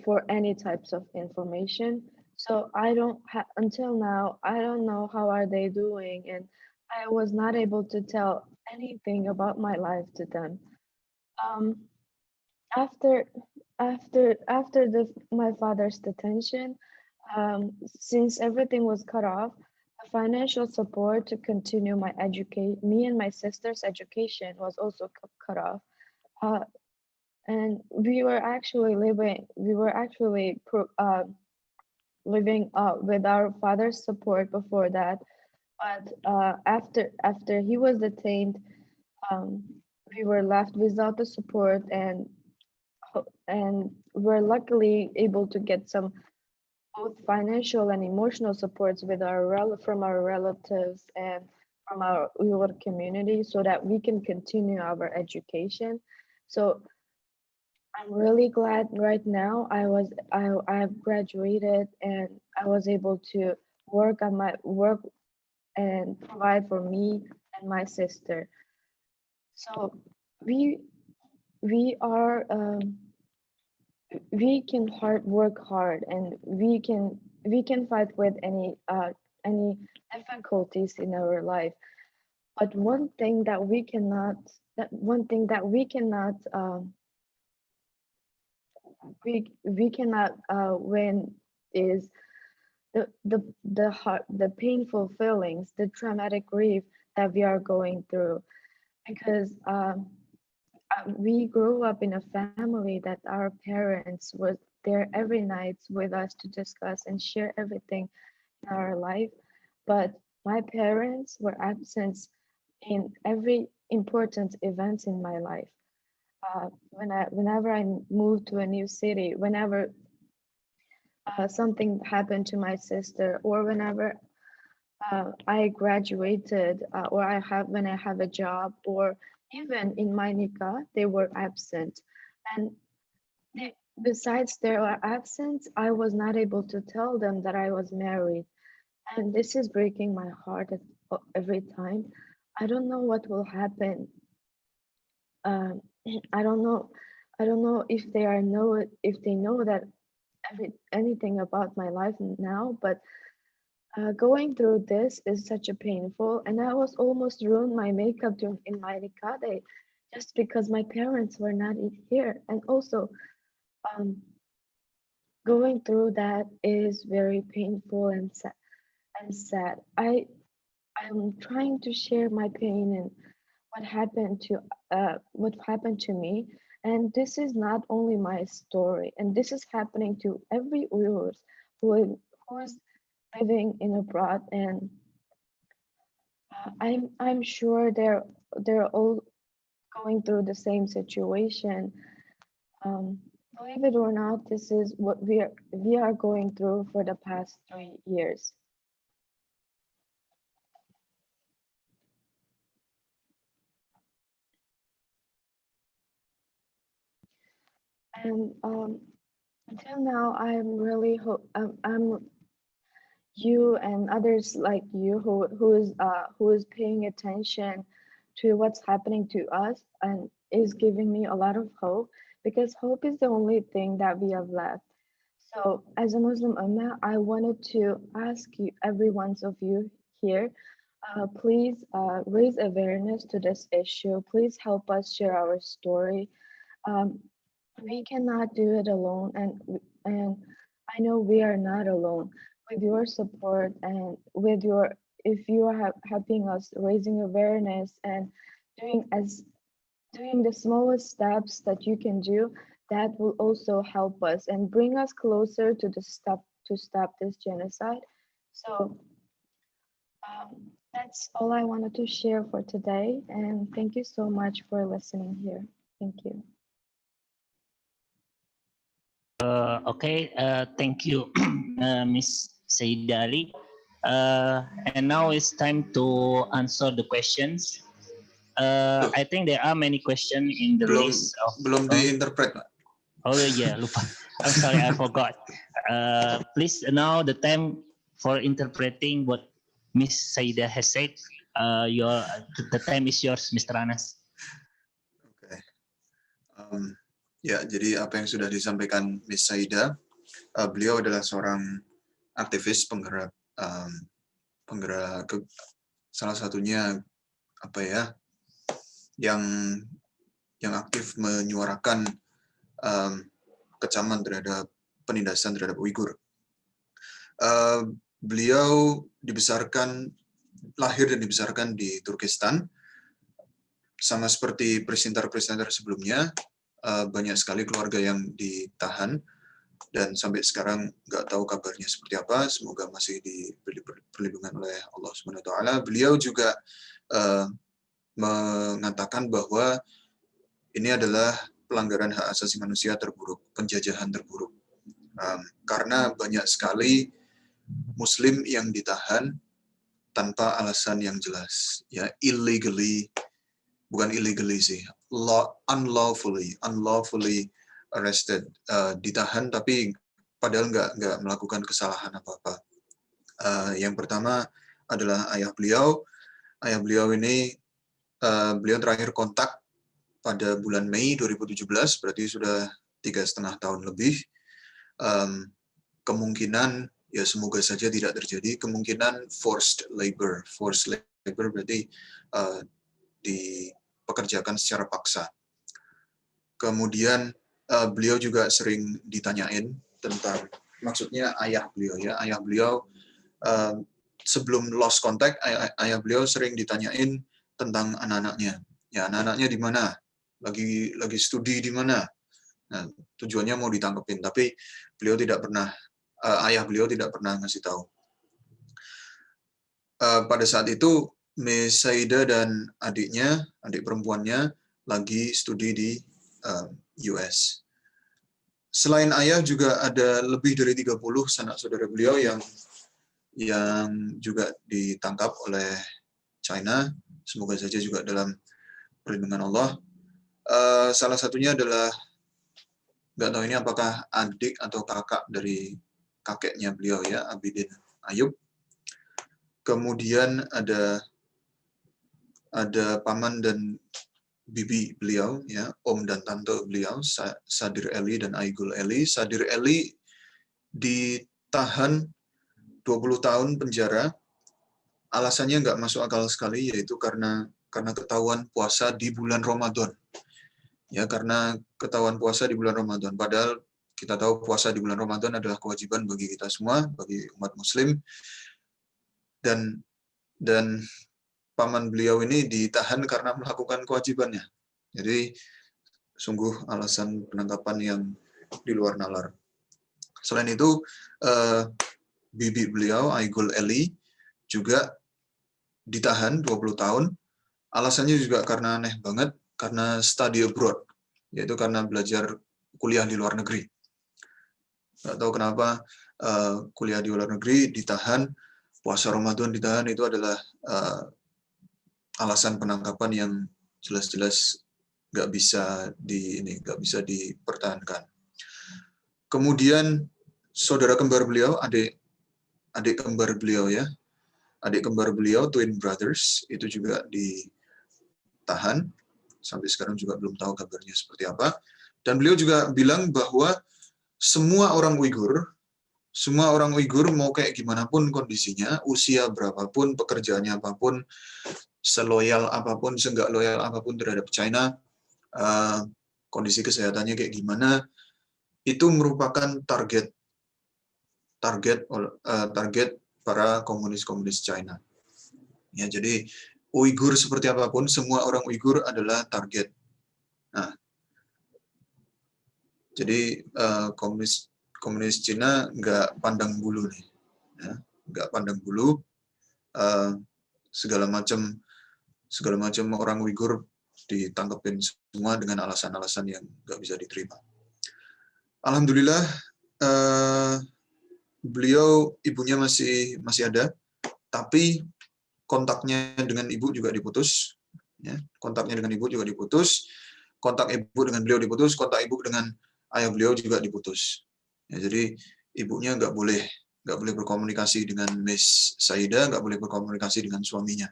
for any types of information. So until now, I don't know how are they doing, and I was not able to tell anything about my life to them. Um, after my father's detention, since everything was cut off, the financial support to continue me and my sister's education was also cut off. Uh, and we were actually living with our father's support before that, but after he was detained, um, we were left without the support, and we're luckily able to get some both financial and emotional supports from our relatives and from our Uyghur community, so that we can continue our education. So I'm really glad right now I've graduated, and I was able to work and provide for me and my sister. So we we are we can work hard, and we can fight with any difficulties in our life. But one thing that we cannot win is the painful feelings, the traumatic grief that we are going through, because we grew up in a family that our parents were there every night with us to discuss and share everything in our life. But my parents were absent in every important event in my life. Whenever I moved to a new city, whenever something happened to my sister, or whenever I graduated, when I have a job, or even in my nikah, they were absent. And besides their absence, I was not able to tell them that I was married. And this is breaking my heart every time. I don't know what will happen. Um, I don't know. I don't know if they know that anything about my life now, but going through this is such a painful, and I was almost ruined my makeup in my nikah day, just because my parents were not here. And also, going through that is very painful and sad. I'm trying to share my pain and what happened to me, and this is not only my story, and this is happening to every Uyghur who is living in abroad, and I'm sure they're all going through the same situation. Believe it or not, this is what we are going through for the past 3 years. And until now, I'm really I'm you and others like you who is paying attention to what's happening to us, and is giving me a lot of hope, because hope is the only thing that we have left. So as a Muslim Ummah, I wanted to ask you, every one of you here, please raise awareness to this issue. Please help us share our story. We cannot do it alone, and I know we are not alone. With your support and if you are helping us raising awareness and doing the smallest steps that you can do, that will also help us and bring us closer to stop this genocide. So that's all I wanted to share for today, and thank you so much for listening here. Thank you. Okay, thank you, Miss Saidali. And now it's time to answer the questions. I think there are many questions in the list of. Belum diinterpret. Oh yeah, lupa. I'm sorry, I forgot. Please now the time for interpreting what Miss Saida has said, the time is yours, Mr. Anas. Oke. Ya, jadi apa yang sudah disampaikan Miss Saida, beliau adalah seorang aktivis penggerak, salah satunya apa ya, yang aktif menyuarakan kecaman terhadap penindasan terhadap Uighur. Beliau lahir dan dibesarkan di Turkistan, sama seperti presenter-presenter sebelumnya, banyak sekali keluarga yang ditahan dan sampai sekarang nggak tahu kabarnya seperti apa. Semoga masih diberi perlindungan oleh Allah Subhanahu wa Ta'ala. Beliau juga mengatakan bahwa ini adalah pelanggaran hak asasi manusia terburuk, penjajahan terburuk, karena banyak sekali Muslim yang ditahan tanpa alasan yang jelas, ya, bukan illegally sih, unlawfully arrested, ditahan tapi padahal nggak melakukan kesalahan apa-apa. Yang pertama adalah ayah beliau. Ayah beliau ini beliau terakhir kontak pada bulan Mei 2017, berarti sudah 3,5 tahun lebih. Kemungkinan, ya semoga saja tidak terjadi, kemungkinan forced labor berarti dipekerjakan secara paksa. Kemudian beliau juga sering ditanyain tentang, maksudnya ayah beliau sebelum lost contact, ayah beliau sering ditanyain tentang anak-anaknya. Ya, anak-anaknya di mana? Lagi studi di mana? Nah, tujuannya mau ditangkepin, tapi beliau tidak pernah, ayah beliau tidak pernah ngasih tahu. Pada saat itu, Miss Saida dan adik perempuannya lagi studi di US. Selain ayah juga ada lebih dari 30 sanak saudara beliau yang juga ditangkap oleh China. Semoga saja juga dalam perlindungan Allah. Salah satunya adalah, nggak tahu ini apakah adik atau kakak dari kakeknya beliau, ya, Abidin Ayub. Kemudian ada paman dan bibi beliau, ya, om dan tante beliau, Sadir Eli dan Aigul Eli. Sadir Eli ditahan 20 tahun penjara. Alasannya nggak masuk akal sekali, yaitu karena ketahuan puasa di bulan Ramadan. Ya, karena ketahuan puasa di bulan Ramadan. Padahal kita tahu puasa di bulan Ramadan adalah kewajiban bagi kita semua, bagi umat Muslim. Dan paman beliau ini ditahan karena melakukan kewajibannya. Jadi sungguh alasan penangkapan yang di luar nalar. Selain itu, bibi beliau, Aigul Eli, juga ditahan 20 tahun. Alasannya juga karena aneh banget, karena study abroad, yaitu karena belajar kuliah di luar negeri. Nggak tahu kenapa kuliah di luar negeri ditahan, puasa Ramadan ditahan, itu adalah alasan penangkapan yang jelas-jelas nggak bisa dipertahankan. Kemudian saudara kembar beliau, adik kembar beliau, ya, adik kembar beliau, twin brothers, itu juga ditahan. Sampai sekarang juga belum tahu kabarnya seperti apa. Dan beliau juga bilang bahwa semua orang Uighur mau kayak gimana pun kondisinya, usia berapapun, pekerjaannya apapun, seloyal apapun, seenggak loyal apapun terhadap China, kondisi kesehatannya kayak gimana, itu merupakan target para komunis China. Ya, jadi Uighur seperti apapun, semua orang Uighur adalah target. Nah, jadi komunis Cina nggak pandang bulu nih, ya, nggak pandang bulu. Segala macam orang Uighur ditangkepin semua dengan alasan-alasan yang nggak bisa diterima. Alhamdulillah, beliau, ibunya masih ada, tapi kontaknya dengan ibu juga diputus. Ya, kontaknya dengan ibu juga diputus. Kontak ibu dengan beliau diputus. Kontak ibu dengan ayah beliau juga diputus. Ya, jadi ibunya nggak boleh nggak boleh berkomunikasi dengan Miss Saida, nggak boleh berkomunikasi dengan suaminya.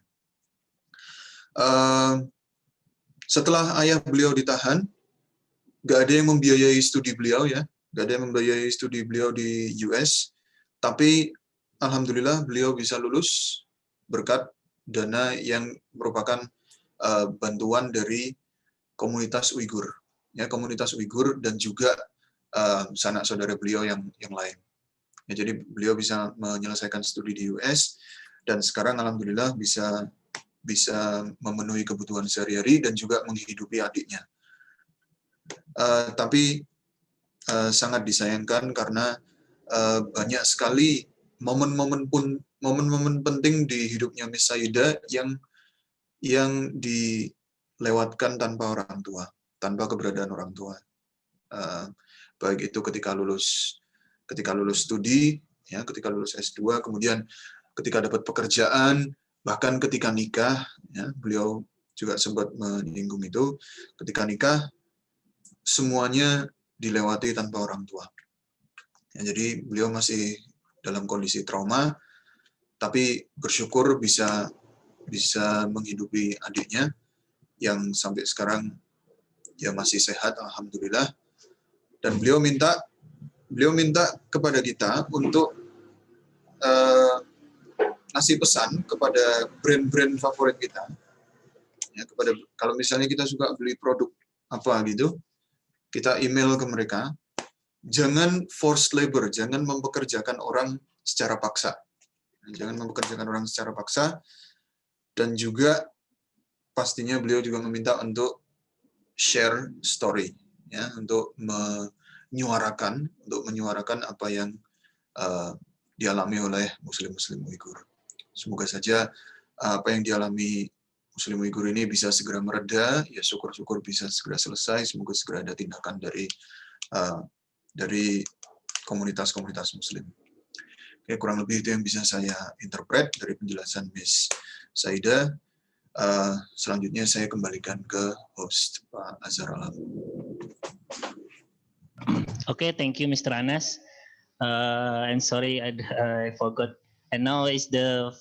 Setelah ayah beliau ditahan, nggak ada yang membiayai studi beliau ya, nggak ada yang membiayai studi beliau di US, tapi alhamdulillah beliau bisa lulus berkat dana yang merupakan bantuan dari komunitas Uighur, ya komunitas Uighur dan juga sanak saudara beliau yang lain. Ya, jadi beliau bisa menyelesaikan studi di US dan sekarang alhamdulillah bisa memenuhi kebutuhan sehari-hari dan juga menghidupi adiknya. Tapi sangat disayangkan karena banyak sekali momen-momen penting di hidupnya Miss Saida yang dilewatkan tanpa orang tua, tanpa keberadaan orang tua. Baik itu ketika lulus studi, ya, ketika lulus S2, kemudian ketika dapat pekerjaan, bahkan ketika nikah, ya, beliau juga sempat menyinggung itu, ketika nikah semuanya dilewati tanpa orang tua. Ya, jadi beliau masih dalam kondisi trauma, tapi bersyukur bisa menghidupi adiknya yang sampai sekarang ya masih sehat, alhamdulillah. Dan beliau minta kepada kita untuk ngasih pesan kepada brand-brand favorit kita. Ya, kalau misalnya kita suka beli produk apa gitu, kita email ke mereka. Jangan forced labor, jangan mempekerjakan orang secara paksa. Jangan mempekerjakan orang secara paksa. Dan juga pastinya beliau juga meminta untuk share story, ya, untuk menyuarakan apa yang dialami oleh Muslim-Muslim Uighur. Semoga saja apa yang dialami Muslim Uighur ini bisa segera mereda, ya syukur-syukur bisa segera selesai, semoga segera ada tindakan dari komunitas-komunitas Muslim. Oke, kurang lebih itu yang bisa saya interpret dari penjelasan Miss Saida. Selanjutnya saya kembalikan ke host Pak Azhar Alam. Okay, thank you, Mr. Anas. And sorry, I forgot. And now is the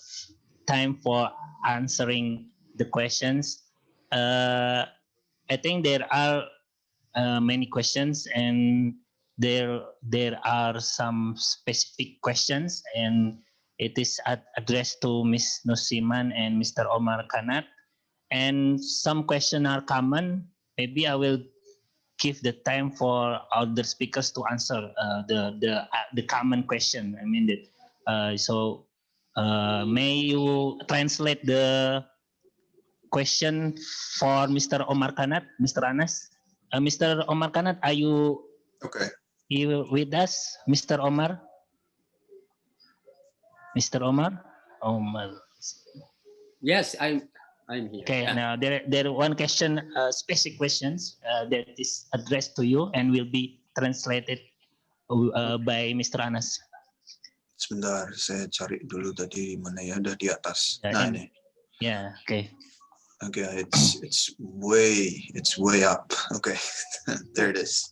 time for answering the questions. I think there are many questions, and there are some specific questions, and it is addressed to Ms. Nusiman and Mr. Omar Kanat. And some questions are common. Maybe I will give the time for other speakers to answer the common question. I mean that. May you translate the question for Mr. Omar Kanat, Mr. Anas? Mr. Omar Kanat, are you with us, Mr. Omar? Mr. Omar? Yes, I'm here. Okay, yeah. now there one question, specific questions that is addressed to you and will be translated by Mr. Anas. Sebentar, saya cari dulu tadi mana ya, udah di atas. Nah, ini. Yeah, okay. Okay, it's way up. Okay, there it is.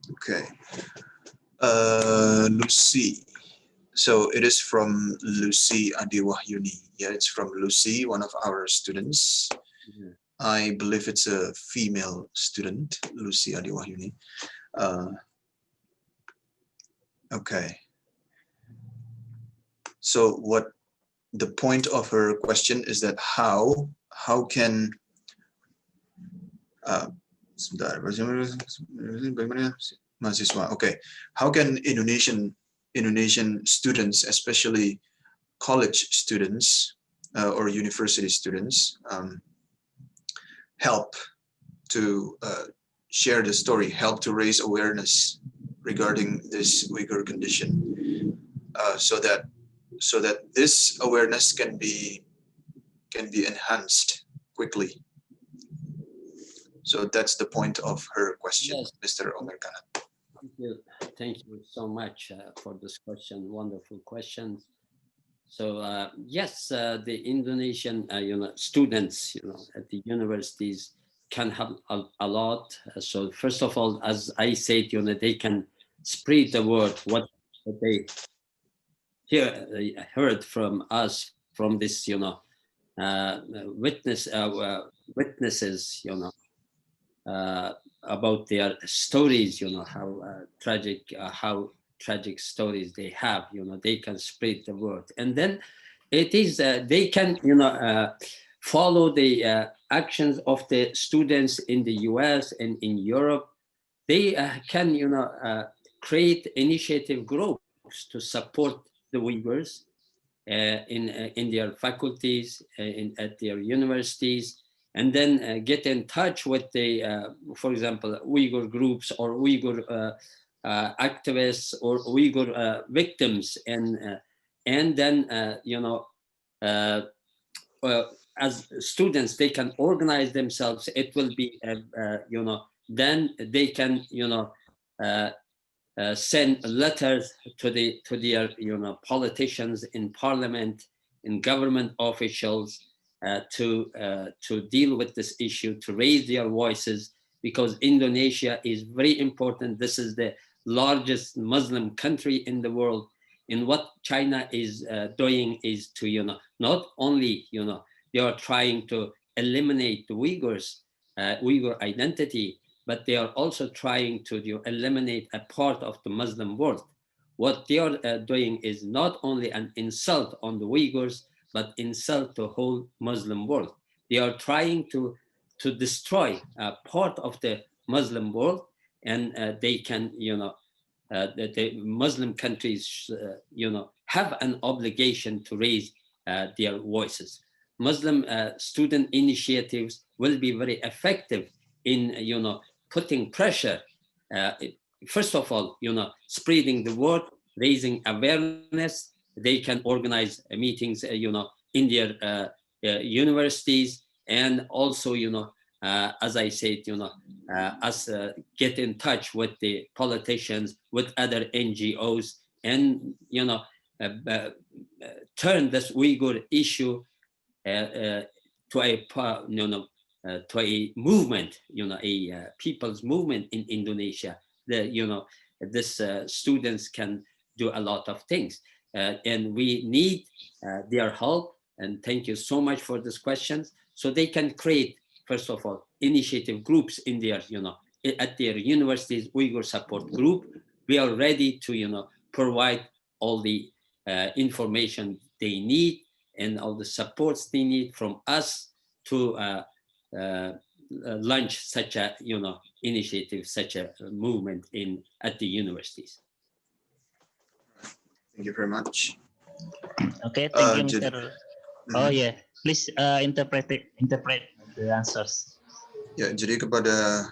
Okay, Lucy. So it is from Lucy Adiwahyuni. Yeah, it's from Lucy, one of our students. Mm-hmm. I believe it's a female student, Lucy Adiwahyuni. Okay. So what the point of her question is that how can how can Indonesian students, especially college students or university students, help to share the story, help to raise awareness regarding this Uyghur condition, so that this awareness can be enhanced quickly. So that's the point of her question, yes. Mr. Omar Kanat. Thank you so much for this question. Wonderful question. So yes, the Indonesian students at the universities can help a lot. So first of all, as I said, they can spread the word what they heard from us, from this, witnesses, about their stories, how tragic stories they have, they can spread the word. And then it is, they can, follow the actions of the students in the US and in Europe. They can, create initiative groups to support the Uyghurs in their faculties, at their universities, and then get in touch with the, for example, Uyghur groups or Uyghur activists or Uyghur victims, and then as students they can organize themselves. It will be then they can send letters to their politicians in parliament, in government officials, to deal with this issue, to raise their voices, because Indonesia is very important. This is the largest Muslim country in the world. And what China is doing is to not only they are trying to eliminate the Uyghurs, Uyghur identity, but they are also trying to eliminate a part of the Muslim world. What they are doing is not only an insult on the Uyghurs, but insult the whole Muslim world. They are trying to destroy part of the Muslim world, and they can, the Muslim countries, have an obligation to raise their voices. Muslim student initiatives will be very effective in, putting pressure, first of all, spreading the word, raising awareness. They can organize meetings, in their universities, and also, as I said, us get in touch with the politicians, with other NGOs, and turn this Uyghur issue to a movement, a people's movement in Indonesia. This students can do a lot of things, and we need their help. And thank you so much for this questions. So they can create, first of all, initiative groups in their, at their universities, Uyghur support group. We are ready to, provide all the information they need and all the supports they need from us to launch such a initiative, such a movement at the universities. Thank you very much. Okay, thank you, Jadi- Mr. Oh yeah, please interpret the answers. Ya, jadi kepada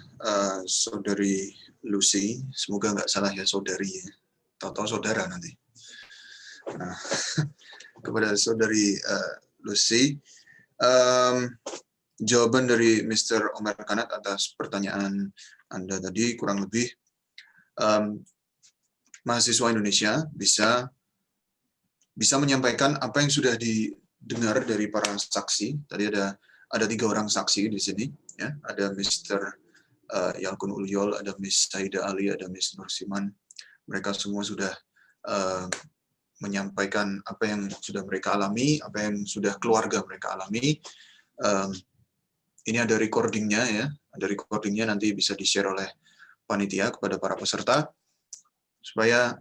saudari Lucy, semoga nggak salah ya saudari, tahu-tahu saudara nanti. Nah, kepada saudari Lucy, jawaban dari Mr. Omar Kanat atas pertanyaan Anda tadi kurang lebih, mahasiswa Indonesia bisa menyampaikan apa yang sudah didengar dari para saksi. Tadi ada 3 orang saksi di sini, ya. Ada Mr. Yalkun Ulyol, ada Miss Saida Ali, ada Miss Nursiman. Mereka semua sudah menyampaikan apa yang sudah mereka alami, apa yang sudah keluarga mereka alami. Ini ada recordingnya, ya. Ada recordingnya, nanti bisa di-share oleh panitia kepada para peserta supaya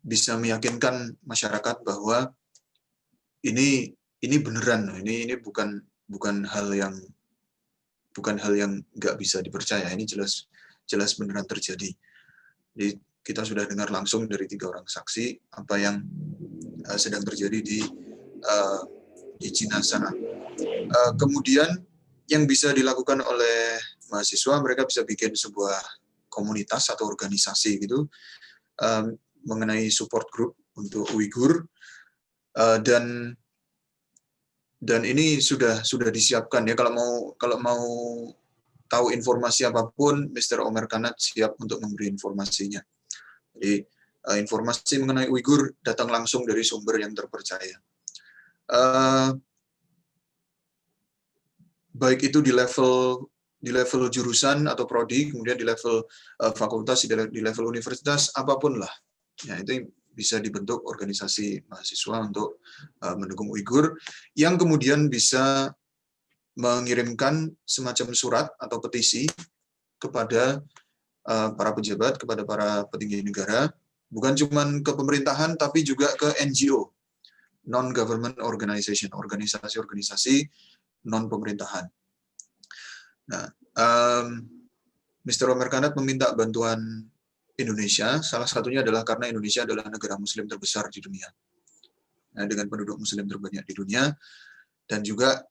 bisa meyakinkan masyarakat bahwa ini beneran, ini bukan hal yang nggak bisa dipercaya. Ini jelas beneran terjadi. Jadi kita sudah dengar langsung dari 3 orang saksi apa yang sedang terjadi di Cina sana. Kemudian yang bisa dilakukan oleh mahasiswa, mereka bisa bikin sebuah komunitas atau organisasi gitu, mengenai support group untuk Uighur, dan ini sudah disiapkan, ya. Kalau mau tahu informasi apapun, Mr. Omar Kanat siap untuk memberi informasinya. Jadi informasi mengenai Uighur datang langsung dari sumber yang terpercaya. baik itu di level jurusan atau prodi, kemudian di level fakultas, di level universitas, apapun lah. Ya, itu bisa dibentuk organisasi mahasiswa untuk mendukung Uighur, yang kemudian bisa mengirimkan semacam surat atau petisi kepada para pejabat, kepada para petinggi negara, bukan cuma ke pemerintahan, tapi juga ke NGO, non-government organization, organisasi-organisasi non-pemerintahan. Nah, Mr. Omer Kanat meminta bantuan Indonesia, salah satunya adalah karena Indonesia adalah negara Muslim terbesar di dunia, nah, dengan penduduk Muslim terbanyak di dunia, dan juga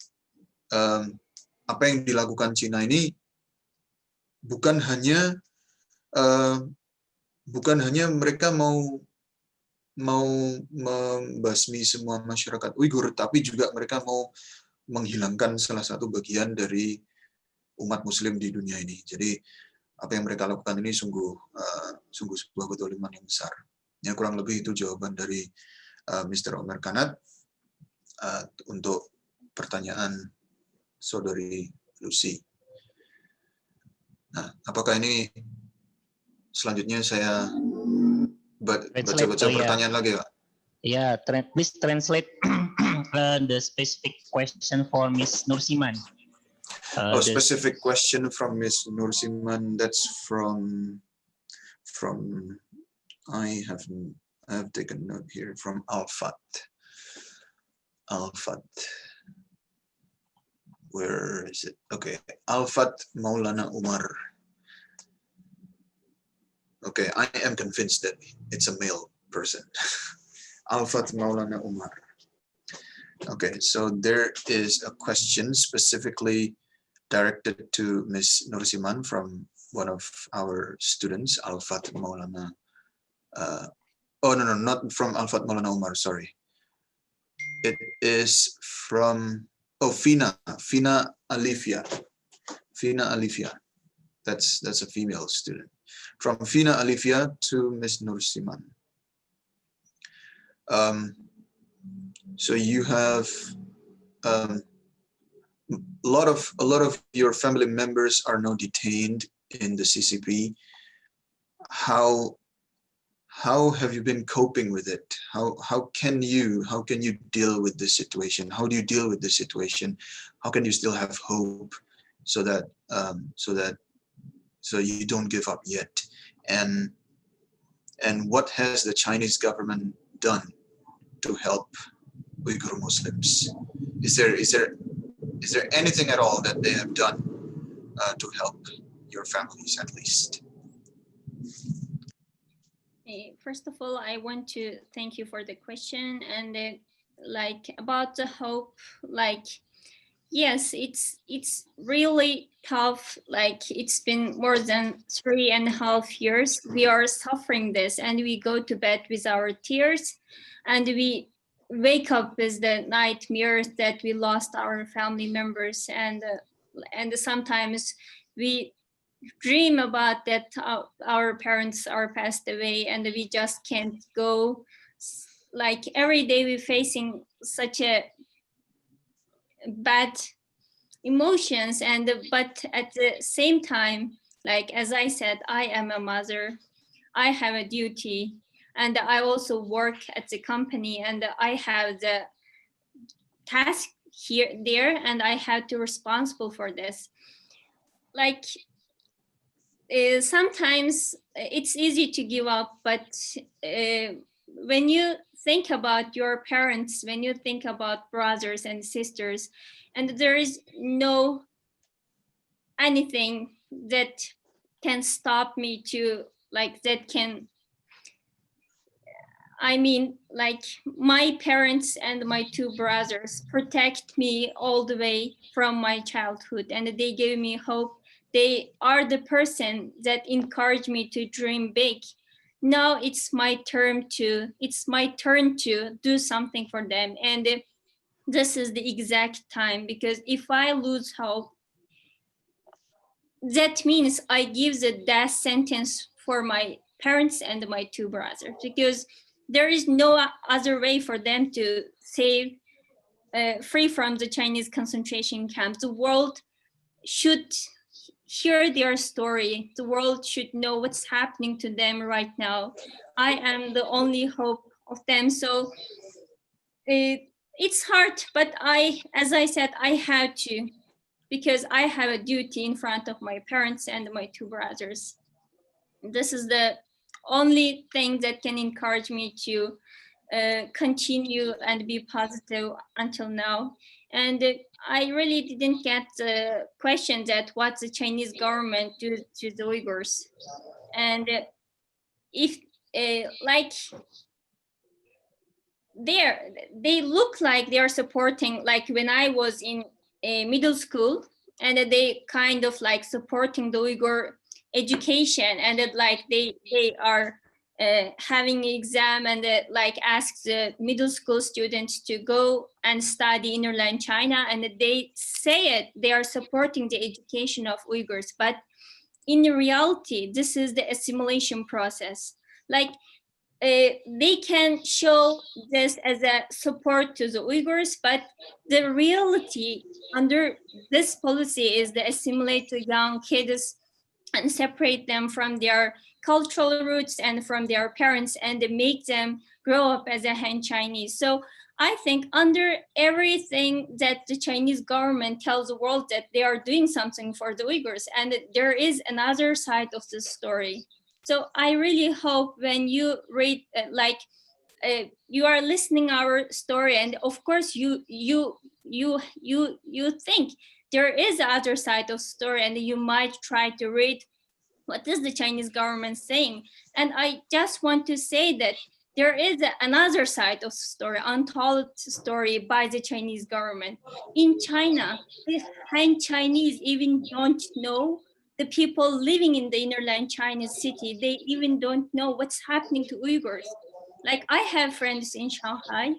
apa yang dilakukan Cina ini bukan hanya mereka mau membasmi semua masyarakat Uighur, tapi juga mereka mau menghilangkan salah satu bagian dari umat Muslim di dunia ini. Jadi apa yang mereka lakukan ini sungguh sebuah kezaliman yang besar. Ya, kurang lebih itu jawaban dari Mr. Omer Kanat untuk pertanyaan saudari Lucy. Nah, apakah ini selanjutnya saya baca-baca pertanyaan lagi, Pak? Yeah, please translate the specific question for Miss Nursiman. Specific question from Miss Nursiman. That's from I have taken note here from Alfat. Where is it? Okay, Alfat Maulana Umar. Okay, I am convinced that it's a male person. Alfat Maulana Umar. Okay, so there is a question specifically directed to Ms. Nursiman from one of our students, Alfat Maulana. No, not from Alfat Maulana Umar, sorry. It is from Fina Alifia. Fina Alifia. That's a female student. From Fina Alifia to Ms. Nursiman. So you have a lot of your family members are now detained in the CCP. How have you been coping with it? How can you deal with this situation? How do you deal with this situation? How can you still have hope so that you don't give up yet? And what has the Chinese government done to help Uyghur Muslims? Is there anything at all that they have done to help your families, at least? First of all, I want to thank you for the question, and about the hope, yes, it's really tough. It's been more than 3.5 years. We are suffering this, and we go to bed with our tears, and we wake up with the nightmares that we lost our family members, and sometimes we dream about that our parents are passed away, and we just can't go. Every day we're facing such a bad emotions, but at the same time, as I said, I am a mother, I have a duty, and I also work at the company, and I have the task there, and I have to responsible for this. Sometimes it's easy to give up, but when you think about your parents, when you think about brothers and sisters, and there is no anything that can stop me to that can, my parents and my 2 brothers protect me all the way from my childhood, and they gave me hope. They are the person that encouraged me to dream big. Now it's my turn to do something for them, and this is the exact time, because if I lose hope, that means I give the death sentence for my parents and my 2 brothers, because there is no other way for them to save free from the Chinese concentration camps. The world should hear their story. The world should know what's happening to them right now. I am the only hope of them. So it's hard, but as I said, I had to, because I have a duty in front of my parents and my two brothers. This is the only thing that can encourage me to continue and be positive until now. And I really didn't get the question that what the Chinese government do to the Uyghurs. And if like they look like they are supporting, like when I was in middle school, and they kind of like supporting the Uyghur education, and like they are having an exam, and like ask the middle school students to go and study innerland China, and they say it, they are supporting the education of Uyghurs. But in reality, this is the assimilation process. Like they can show this as a support to the Uyghurs, but the reality under this policy is to assimilate the young kids and separate them from their cultural roots and from their parents, and make them grow up as a Han Chinese. So I think under everything that the Chinese government tells the world that they are doing something for the Uyghurs, and there is another side of the story. So I really hope when you read, you are listening our story, and of course you think there is other side of story, and you might try to read what is the Chinese government saying. And I just want to say that there is another side of story, untold story by the Chinese government. In China, the Han Chinese even don't know the people living in the innerland Chinese city. They even don't know what's happening to Uyghurs. Like I have friends in Shanghai.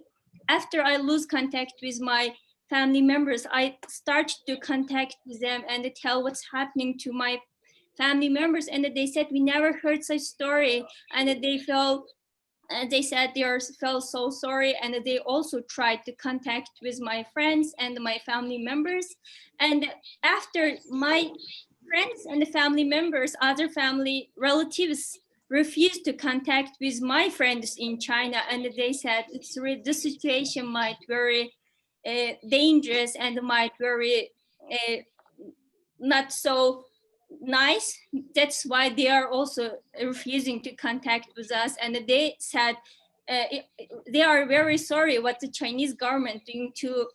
After I lose contact with my family members, I start to contact with them and tell what's happening to my family members, and they said we never heard such story, and they felt they said they felt so sorry, and they also tried to contact with my friends and my family members. And after my friends and the family members, other family relatives refused to contact with my friends in China, and they said the situation might very dangerous and might very not so nice. That's why they are also refusing to contact with us, and they said they are very sorry what the Chinese government doing to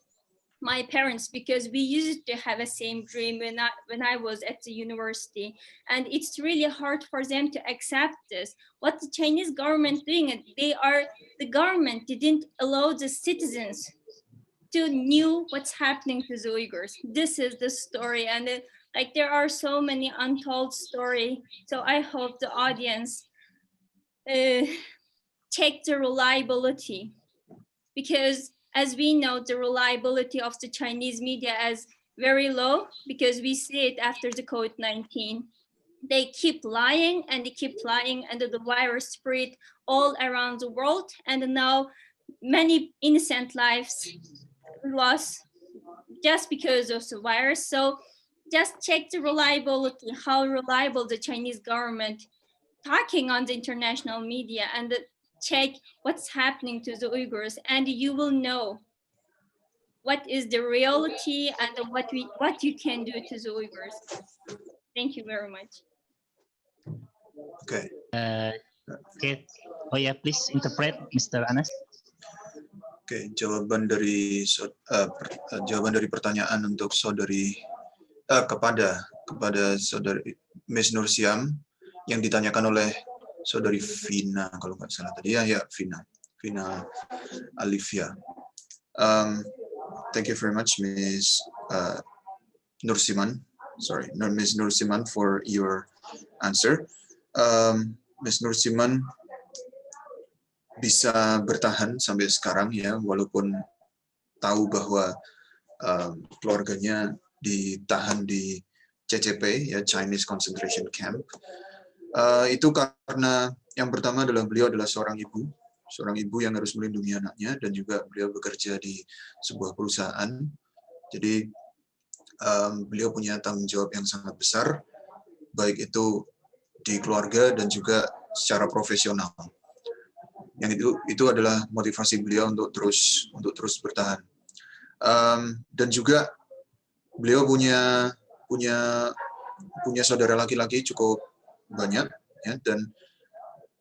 my parents, because we used to have a same dream when I was at the university, and it's really hard for them to accept this. What the Chinese government doing, the government didn't allow the citizens to knew what's happening to the Uyghurs. This is the story, and like there are so many untold story. So I hope the audience check the reliability, because as we know, the reliability of the Chinese media is very low, because we see it after the COVID-19. They keep lying and they keep lying, and the virus spread all around the world, and now many innocent lives lost just because of the virus. So just check the reliability, how reliable the Chinese government talking on the international media, and check what's happening to the Uyghurs, and you will know what is the reality and what you can do to the Uyghurs. Thank you very much. Okay. Okay. Oh yeah, please interpret, Mr. Anas. Oke, jawaban dari pertanyaan untuk saudari kepada saudari Miss Nursiam yang ditanyakan oleh saudari Vina, kalau nggak salah tadi ya, Vina Alivia. Thank you very much, Miss Nursiman. Sorry, Miss Nursiman, for your answer. Miss Nursiman bisa bertahan sampai sekarang ya, walaupun tahu bahwa keluarganya ditahan di CCP ya, Chinese Concentration Camp. Itu karena yang pertama adalah beliau adalah seorang ibu seorang ibu yang harus melindungi anaknya, dan juga beliau bekerja di sebuah perusahaan. Jadi beliau punya tanggung jawab yang sangat besar, baik itu di keluarga dan juga secara profesional. Yang itu adalah motivasi beliau untuk terus bertahan. Dan juga beliau punya saudara laki-laki cukup banyak, ya,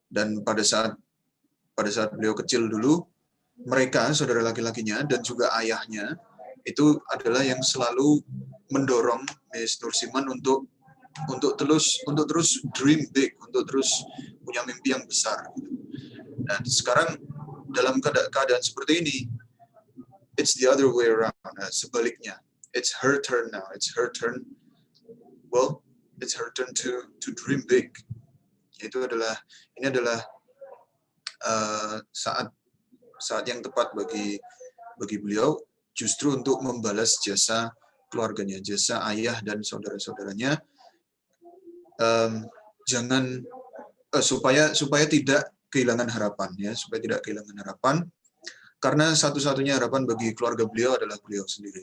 dan pada saat beliau kecil dulu, mereka, saudara laki-lakinya dan juga ayahnya, itu adalah yang selalu mendorong Miss Nursiman untuk terus dream big, untuk terus punya mimpi yang besar. Dan sekarang dalam keadaan seperti ini, it's the other way around. Sebaliknya, it's her turn now. It's her turn. Well, it's her turn to dream big. Ini adalah saat yang tepat bagi beliau justru untuk membalas jasa keluarganya, jasa ayah dan saudara-saudaranya, supaya tidak kehilangan harapan, ya, supaya tidak kehilangan harapan, karena satu-satunya harapan bagi keluarga beliau adalah beliau sendiri.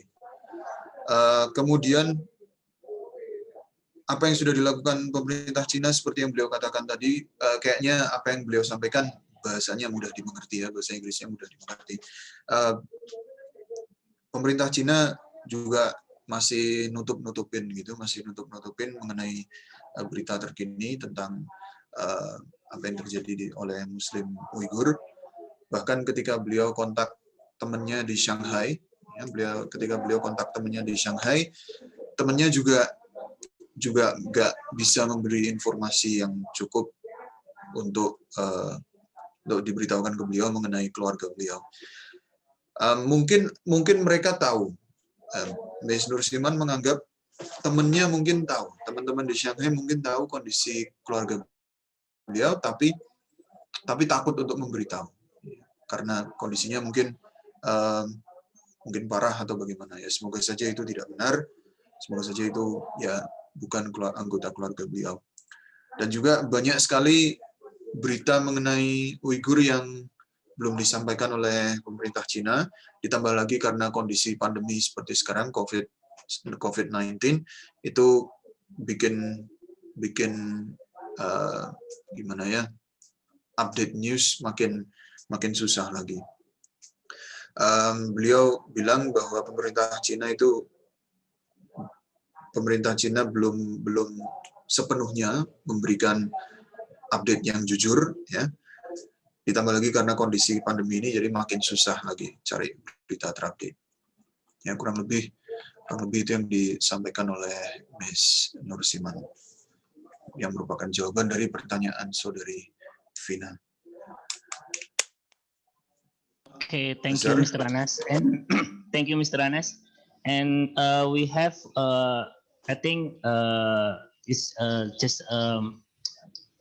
Kemudian apa yang sudah dilakukan pemerintah Cina, seperti yang beliau katakan tadi, kayaknya apa yang beliau sampaikan bahasanya mudah dimengerti, ya, bahasa Inggrisnya mudah dimengerti. Pemerintah Cina juga masih nutup-nutupin mengenai berita terkini tentang apa yang terjadi oleh Muslim Uighur. Bahkan ketika beliau kontak temannya di Shanghai, ya, ketika beliau kontak temannya di Shanghai, temannya juga nggak bisa memberi informasi yang cukup untuk diberitahukan ke beliau mengenai keluarga beliau. Mungkin mereka tahu. Miss Nursiman menganggap temannya mungkin tahu, teman-teman di Shanghai mungkin tahu kondisi keluarga beliau, tapi takut untuk memberitahu karena kondisinya mungkin parah atau bagaimana, ya. Semoga saja itu tidak benar, semoga saja itu, ya, bukan anggota keluarga beliau. Dan juga banyak sekali berita mengenai Uighur yang belum disampaikan oleh pemerintah Cina, ditambah lagi karena kondisi pandemi seperti sekarang, COVID-19, itu bikin gimana ya, update news makin susah lagi. Beliau bilang bahwa pemerintah Cina belum sepenuhnya memberikan update yang jujur, ya. Ditambah lagi karena kondisi pandemi ini, jadi makin susah lagi cari berita terupdate. Ya, kurang lebih itu yang disampaikan oleh Miss Nursiman, yang merupakan jawaban dari pertanyaan saudari Vina. Okay, thank you, Mr. Anas, and thank you, Mr. Anas. And we have, I think, it's just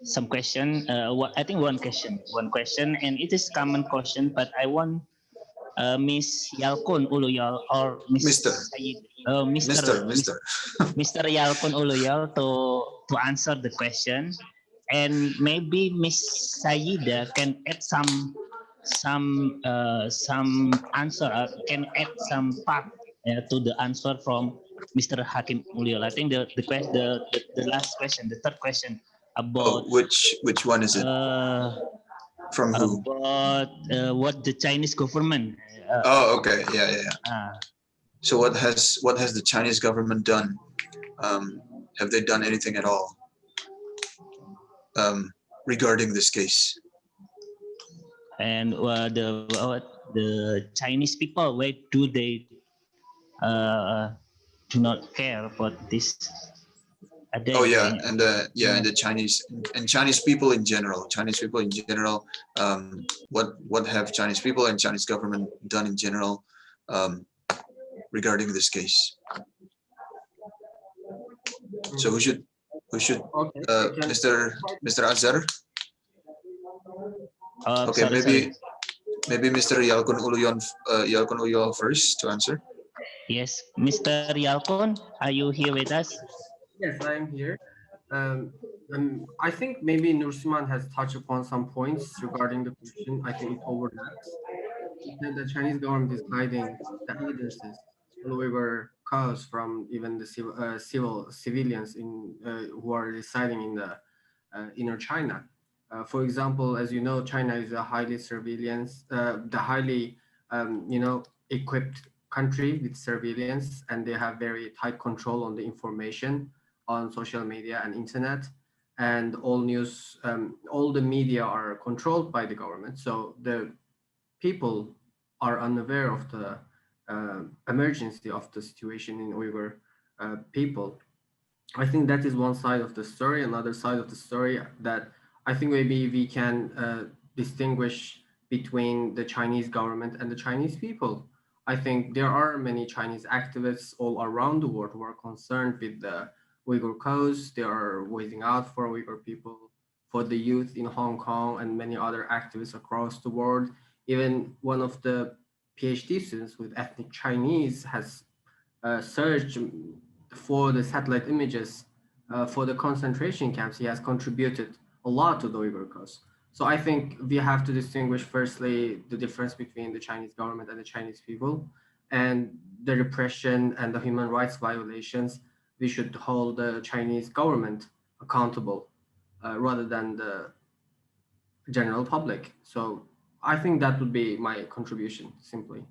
some question. I think one question, and it is common question, but I want Miss Yalkun Uluyal or Mr. Yalkun Uluyal to answer the question, and maybe Miss Sayida can add some answer, can add some part to the answer from Mr. Hakim Uluyal. I think the last question, the third question about which one is it? From who? About what the Chinese government. Okay, yeah. So what has the Chinese government done? Have they done anything at all regarding this case? And the Chinese people, why do they do not care about this? Oh yeah, and the Chinese people in general. What have Chinese people and Chinese government done in general regarding this case? So who should Mr. Azhar? Okay, sorry. maybe Mr. Yalkun Uluyal first to answer. Yes, Mr. Yalkun, are you here with us? Yes, I'm here. I think maybe Nursiman has touched upon some points regarding the question. I think it overlaps. That the Chinese government is hiding the evidences on Uyghur cause from even the civilians who are residing in the inner China. For example, as you know, China is a highly the highly equipped country with surveillance, and they have very tight control on the information on social media and internet, and all the media are controlled by the government. So the people are unaware of the emergency of the situation in Uyghur people. I think that is one side of the story. Another side of the story that I think maybe we can distinguish between the Chinese government and the Chinese people. I think there are many Chinese activists all around the world who are concerned with the Uyghur cause. They are voicing out for Uyghur people, for the youth in Hong Kong, and many other activists across the world. Even one of the PhD students with ethnic Chinese has searched for the satellite images for the concentration camps. He has contributed a lot to the Uyghur cause. So I think we have to distinguish firstly the difference between the Chinese government and the Chinese people, and the repression and the human rights violations. We should hold the Chinese government accountable rather than the general public. So I think that would be my contribution simply.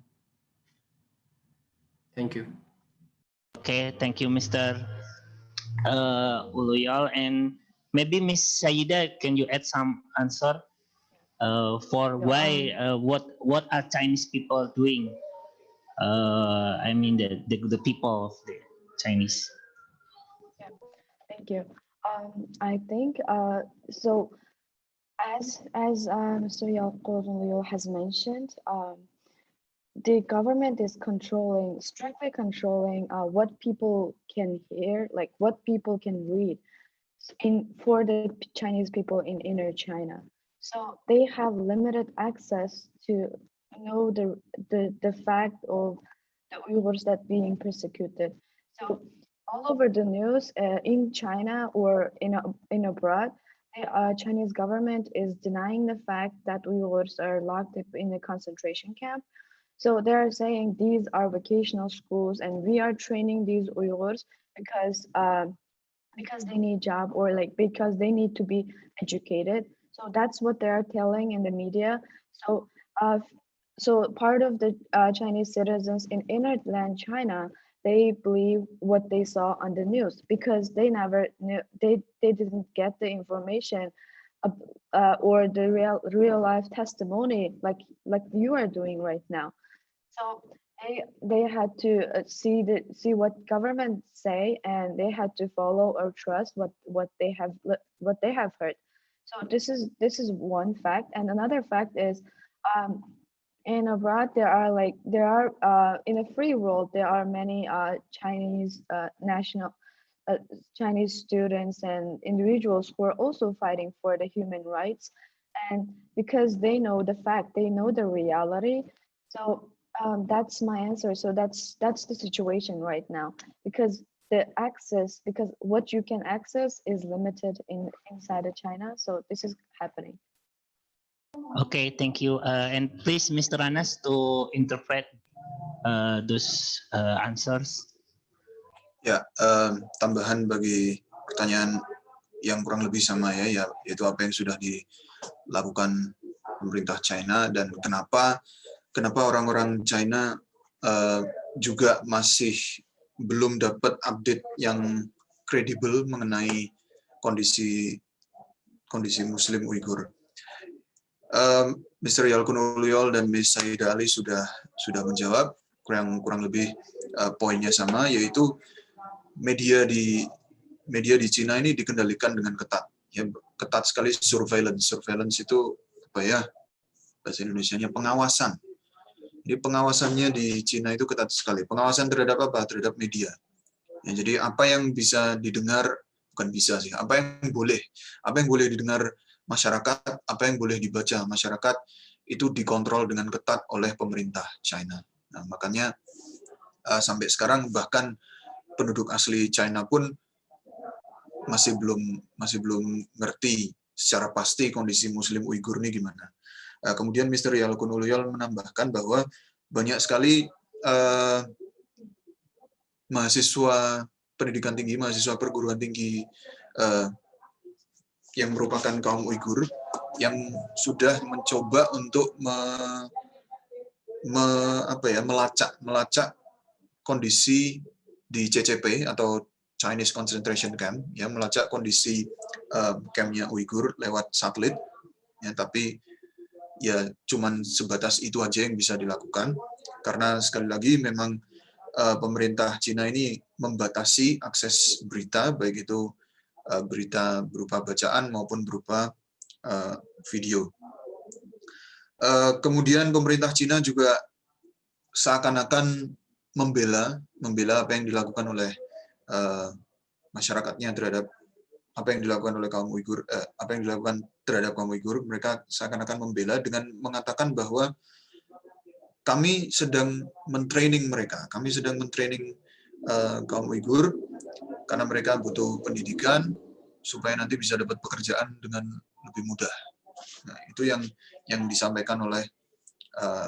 Thank you. Okay, thank you, Mr. Uluyol. And maybe Miss Saida, can you add some answer for why what are Chinese people doing? I mean the people of the Chinese. Thank you. I think so. As Mr. Yaqub has mentioned, the government is strictly controlling what people can hear, like what people can read for the Chinese people in inner China. So they have limited access to know the fact of the Uyghurs that being persecuted. So all over the news in China or in abroad, the Chinese government is denying the fact that Uyghurs are locked up in a concentration camp. So they're saying these are vocational schools and we are training these Uyghurs because they need job or like because they need to be educated. So that's what they're telling in the media. So so part of the Chinese citizens in inland China, they believe what they saw on the news because they never knew, they didn't get the information or the real life testimony like you are doing right now. So they had to see what governments say, and they had to follow or trust what they have heard. So this is one fact, and another fact is, in abroad there are in a free world there are many Chinese Chinese students and individuals who are also fighting for the human rights, and because they know the fact, they know the reality. So that's my answer. So that's the situation right now, because because what you can access is limited inside of China. So this is happening. Okay, thank you. And please, Mr. Anas, to interpret those answers. Ya, tambahan bagi pertanyaan yang kurang lebih sama ya, yaitu apa yang sudah dilakukan pemerintah China dan kenapa orang-orang China juga masih belum dapat update yang kredibel mengenai kondisi Muslim Uighur. Mr. Yalkun Uluyol dan Ms. Saida Ali sudah menjawab kurang lebih poinnya sama, yaitu media di Cina ini dikendalikan dengan ketat. Ya, ketat sekali surveillance. Surveillance itu apa ya? Bahasa Indonesianya pengawasan. Jadi pengawasannya di Cina itu ketat sekali. Pengawasan terhadap apa? Terhadap media. Ya, jadi apa yang bisa didengar, bukan bisa sih, apa yang boleh didengar masyarakat, apa yang boleh dibaca masyarakat itu dikontrol dengan ketat oleh pemerintah China. Nah, makanya sampai sekarang bahkan penduduk asli China pun masih belum ngerti secara pasti kondisi Muslim Uighur ini gimana. Kemudian Mr. Yalkun Ulyol menambahkan bahwa banyak sekali mahasiswa pendidikan tinggi, mahasiswa perguruan tinggi yang merupakan kaum Uighur yang sudah mencoba untuk melacak kondisi di CCP atau Chinese Concentration Camp, ya, melacak kondisi campnya Uighur lewat satelit, ya, tapi ya cuman sebatas itu aja yang bisa dilakukan karena sekali lagi memang pemerintah Cina ini membatasi akses berita, baik itu berita berupa bacaan maupun berupa video. Kemudian pemerintah Cina juga seakan-akan membela apa yang dilakukan oleh masyarakatnya terhadap apa yang dilakukan oleh kaum Uighur, apa yang dilakukan terhadap kaum Uighur. Mereka seakan-akan membela dengan mengatakan bahwa kami sedang mentraining mereka, kami sedang mentraining kaum Uighur karena mereka butuh pendidikan supaya nanti bisa dapat pekerjaan dengan lebih mudah. Nah, itu yang disampaikan oleh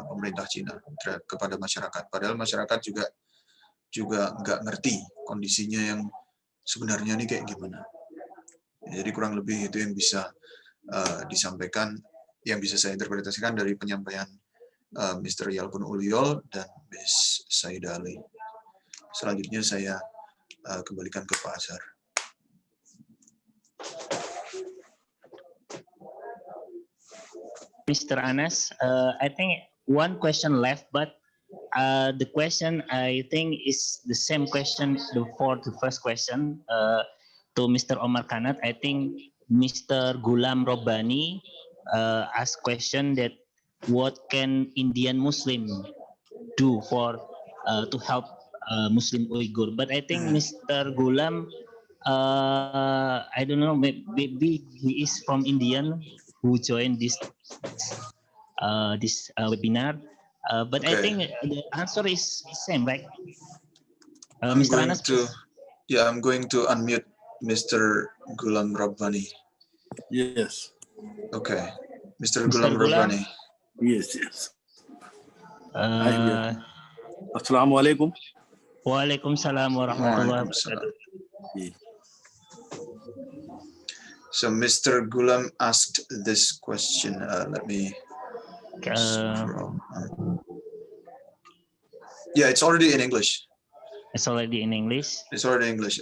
pemerintah Cina kepada masyarakat. Padahal masyarakat juga nggak ngerti kondisinya yang sebenarnya ini kayak gimana. Jadi kurang lebih itu yang bisa disampaikan, yang bisa saya interpretasikan dari penyampaian Mr. Yalkun Ulyol dan Ms. Saida Ali. Selanjutnya saya kembalikan ke Pak Azhar. Mr. Anas, I think one question left, but the question I think is the same question for the first question to Mr. Omar Kanat. I think Mr. Gulam Robbani asked question that what can Indian Muslim do for to help Muslim Uyghur? But I think Mr. Gulam, I don't know, maybe he is from Indian who joined this webinar. But okay. I think the answer is the same, right? Mr. Anas, I'm going to unmute Mr. Gulam Rabbani. Yes. Okay. Mr. Gulam Rabbani. Yes. Assalamu alaikum. Waalaikumsalam warahmatullahi wabarakatuh. So Mr. Gulam asked this question. Let me yeah, it's already in English. It's already in English? It's already in English.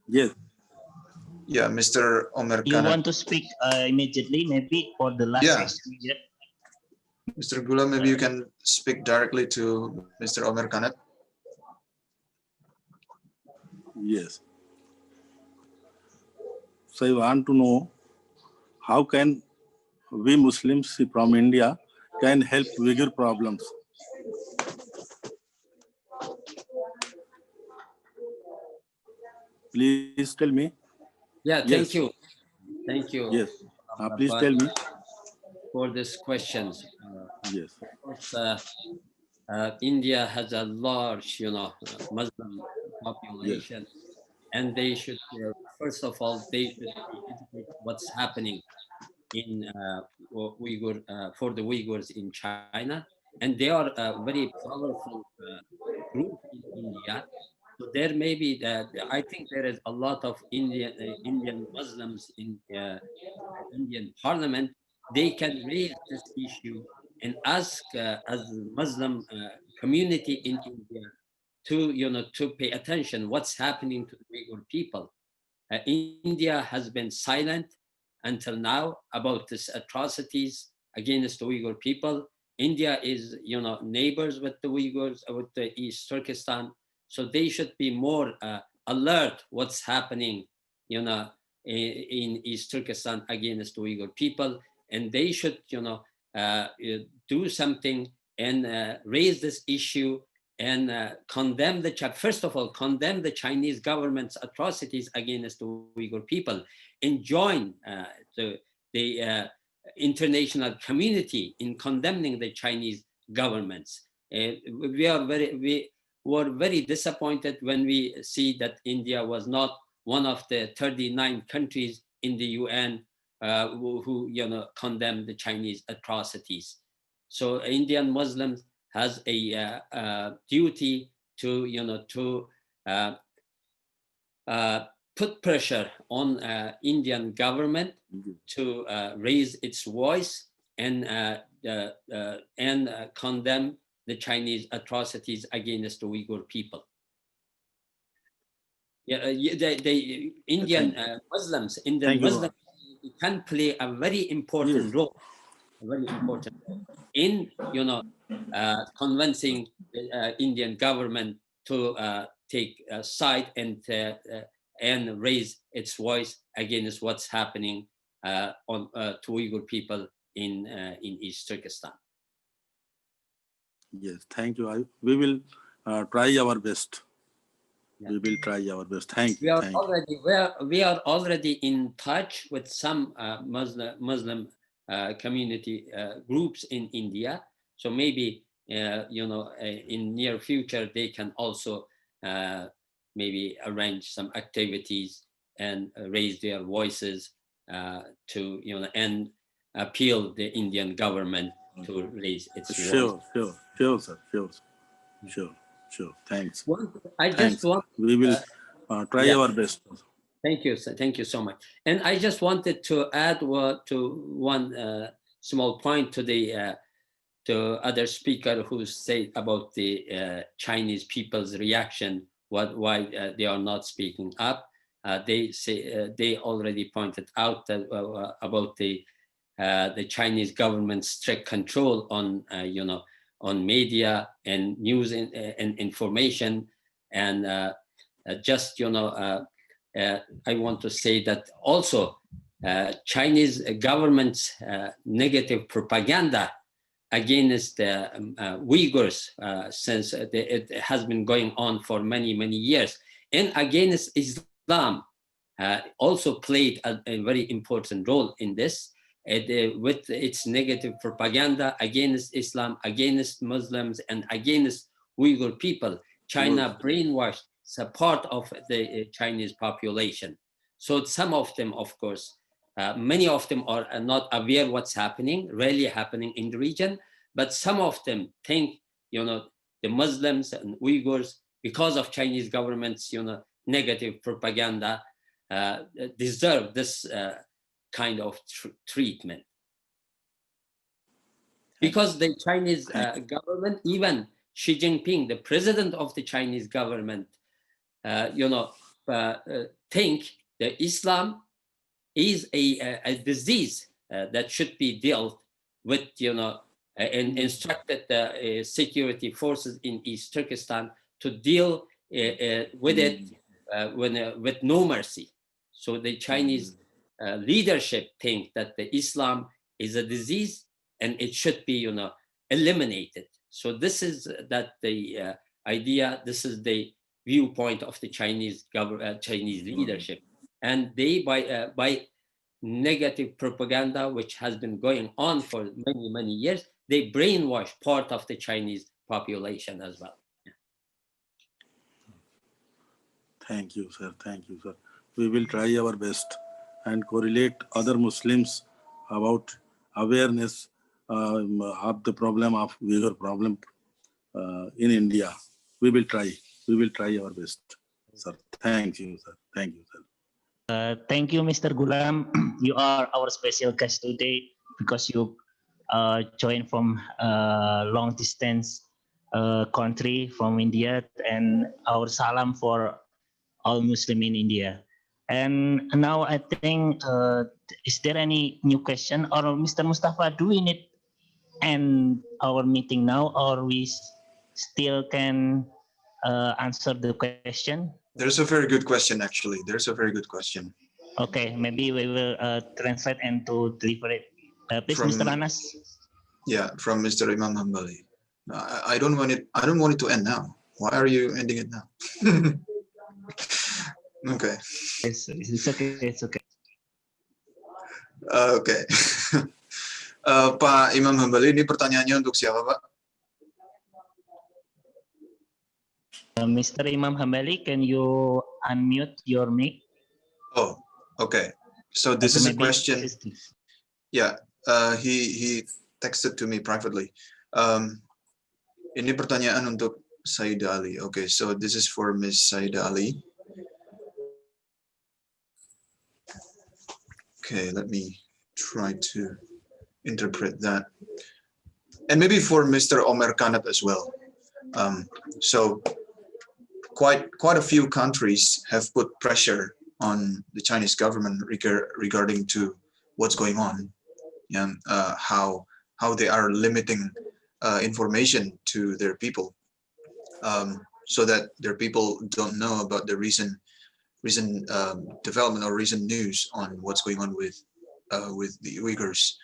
Yes. Yeah, Mr. Omar Kanat. You want to speak immediately, maybe, for the last session? Yeah. Mr. Gulam, maybe you can speak directly to Mr. Omar Kanat. Yes. So I want to know how can we Muslims from India can help Uyghur problems? Please tell me. Yeah, thank you. Thank you. Yes. Please tell me. For these questions. Yes. India has a large, Muslim population, yes. And they should, first of all, they should educate what's happening in Uyghur for the Uyghurs in China, and they are a very powerful group in India. So there may be I think there is a lot of Indian Muslims in Indian Parliament. They can raise this issue and ask as Muslim community in India to pay attention what's happening to the Uyghur people. India has been silent until now about these atrocities against the Uyghur people. India is, neighbors with the Uyghurs, with the East Turkestan, so they should be more alert what's happening, in East Turkestan against the Uyghur people, and they should, do something and raise this issue and first of all, condemn the Chinese government's atrocities against the Uyghur people and join the international community in condemning the Chinese governments. We were very disappointed when we see that India was not one of the 39 countries in the UN who condemn the Chinese atrocities. So Indian Muslims has a duty to put pressure on Indian government to raise its voice and condemn the Chinese atrocities against the Uyghur people. Yeah, the Indian Muslims can play a very important role, in convincing the Indian government to take a side and raise its voice against what's happening to Uyghur people in East Turkestan. Yes, thank you. We will try our best. Yeah. We will try our best. Thank you. We are already in touch with some Muslim community groups in India. So maybe in near future they can also maybe arrange some activities and raise their voices to and appeal the Indian government to raise its voice. Sure, sir. Sure. Thanks. We will try our best. Thank you, sir. Thank you so much. And I just wanted to add to one small point to the other speaker who said about the Chinese people's reaction, why they are not speaking up. They say they already pointed out that about the Chinese government's strict control on on media and news and information, and I want to say that also Chinese government's negative propaganda against the Uyghurs since it has been going on for many years, and against Islam also played a very important role in this. With its negative propaganda against Islam, against Muslims, and against Uyghur people, China brainwashed a part of the Chinese population. So some of them, of course, many of them are not aware what's really happening in the region, but some of them think, the Muslims and Uyghurs, because of Chinese government's, negative propaganda, deserve this kind of treatment. Because the Chinese government, even Xi Jinping, the president of the Chinese government, think that Islam is a disease that should be dealt with, and instructed the security forces in East Turkestan to deal with it with no mercy. So the Chinese leadership think that the Islam is a disease and it should be, eliminated. So this is the idea. This is the viewpoint of the Chinese Chinese leadership, and they by negative propaganda, which has been going on for many years, they brainwash part of the Chinese population as well. Thank you, sir. We will try our best and correlate other Muslims about awareness of the problem of Uyghur problem in India. We will try our best, sir. Thank you, sir. Thank you, Mr. Gulam. You are our special guest today because you joined from long distance country from India, and our salam for all Muslim in India. And now I think, is there any new question, or Mr. Mustafa, do we need end our meeting now, or we still can answer the question? There's a very good question, actually. Okay, maybe we will translate and to deliver it. Please, Mr. Anas. Yeah, from Mr. Imam Hambali. I don't want it to end now. Why are you ending it now? Okay. It's okay. Okay. Pak Imam Hambali, ini pertanyaannya untuk siapa, Pak? Mr. Imam Hambali, can you unmute your mic? Oh, okay. So this is a Maybe question. assistance. Yeah, he texted to me privately. Ini pertanyaan untuk Saida Ali. Okay, so this is for Miss Saida Ali. Okay, let me try to interpret that. And maybe for Mr. Omer Kanat as well. So quite a few countries have put pressure on the Chinese government regarding to what's going on, and how they are limiting information to their people, so that their people don't know about the recent development or recent news on what's going on with the Uyghurs.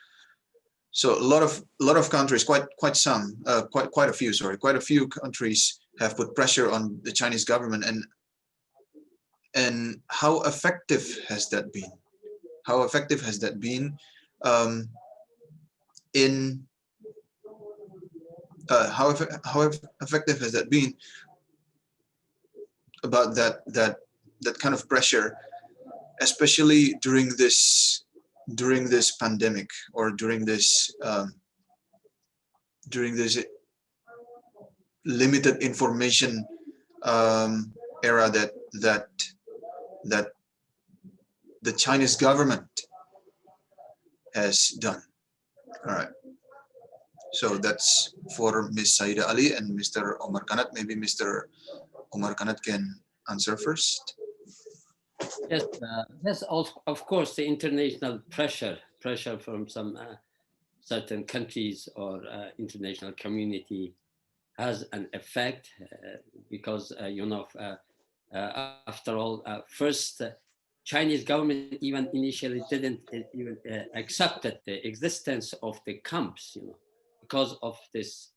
So a lot of countries, quite a few, sorry, quite a few countries have put pressure on the Chinese government, and how effective has that been? How effective has that been in how effective has that been about that kind of pressure, especially during this pandemic, or during this limited information era that the Chinese government has done. All right. So that's for Ms. Saida Ali and Mr. Omar Kanat. Maybe Mr. Omar Kanat can answer first. Yes, yes. Of course, the international pressure from some certain countries or international community has an effect, because after all, first, Chinese government even initially didn't even accepted the existence of the camps, because of this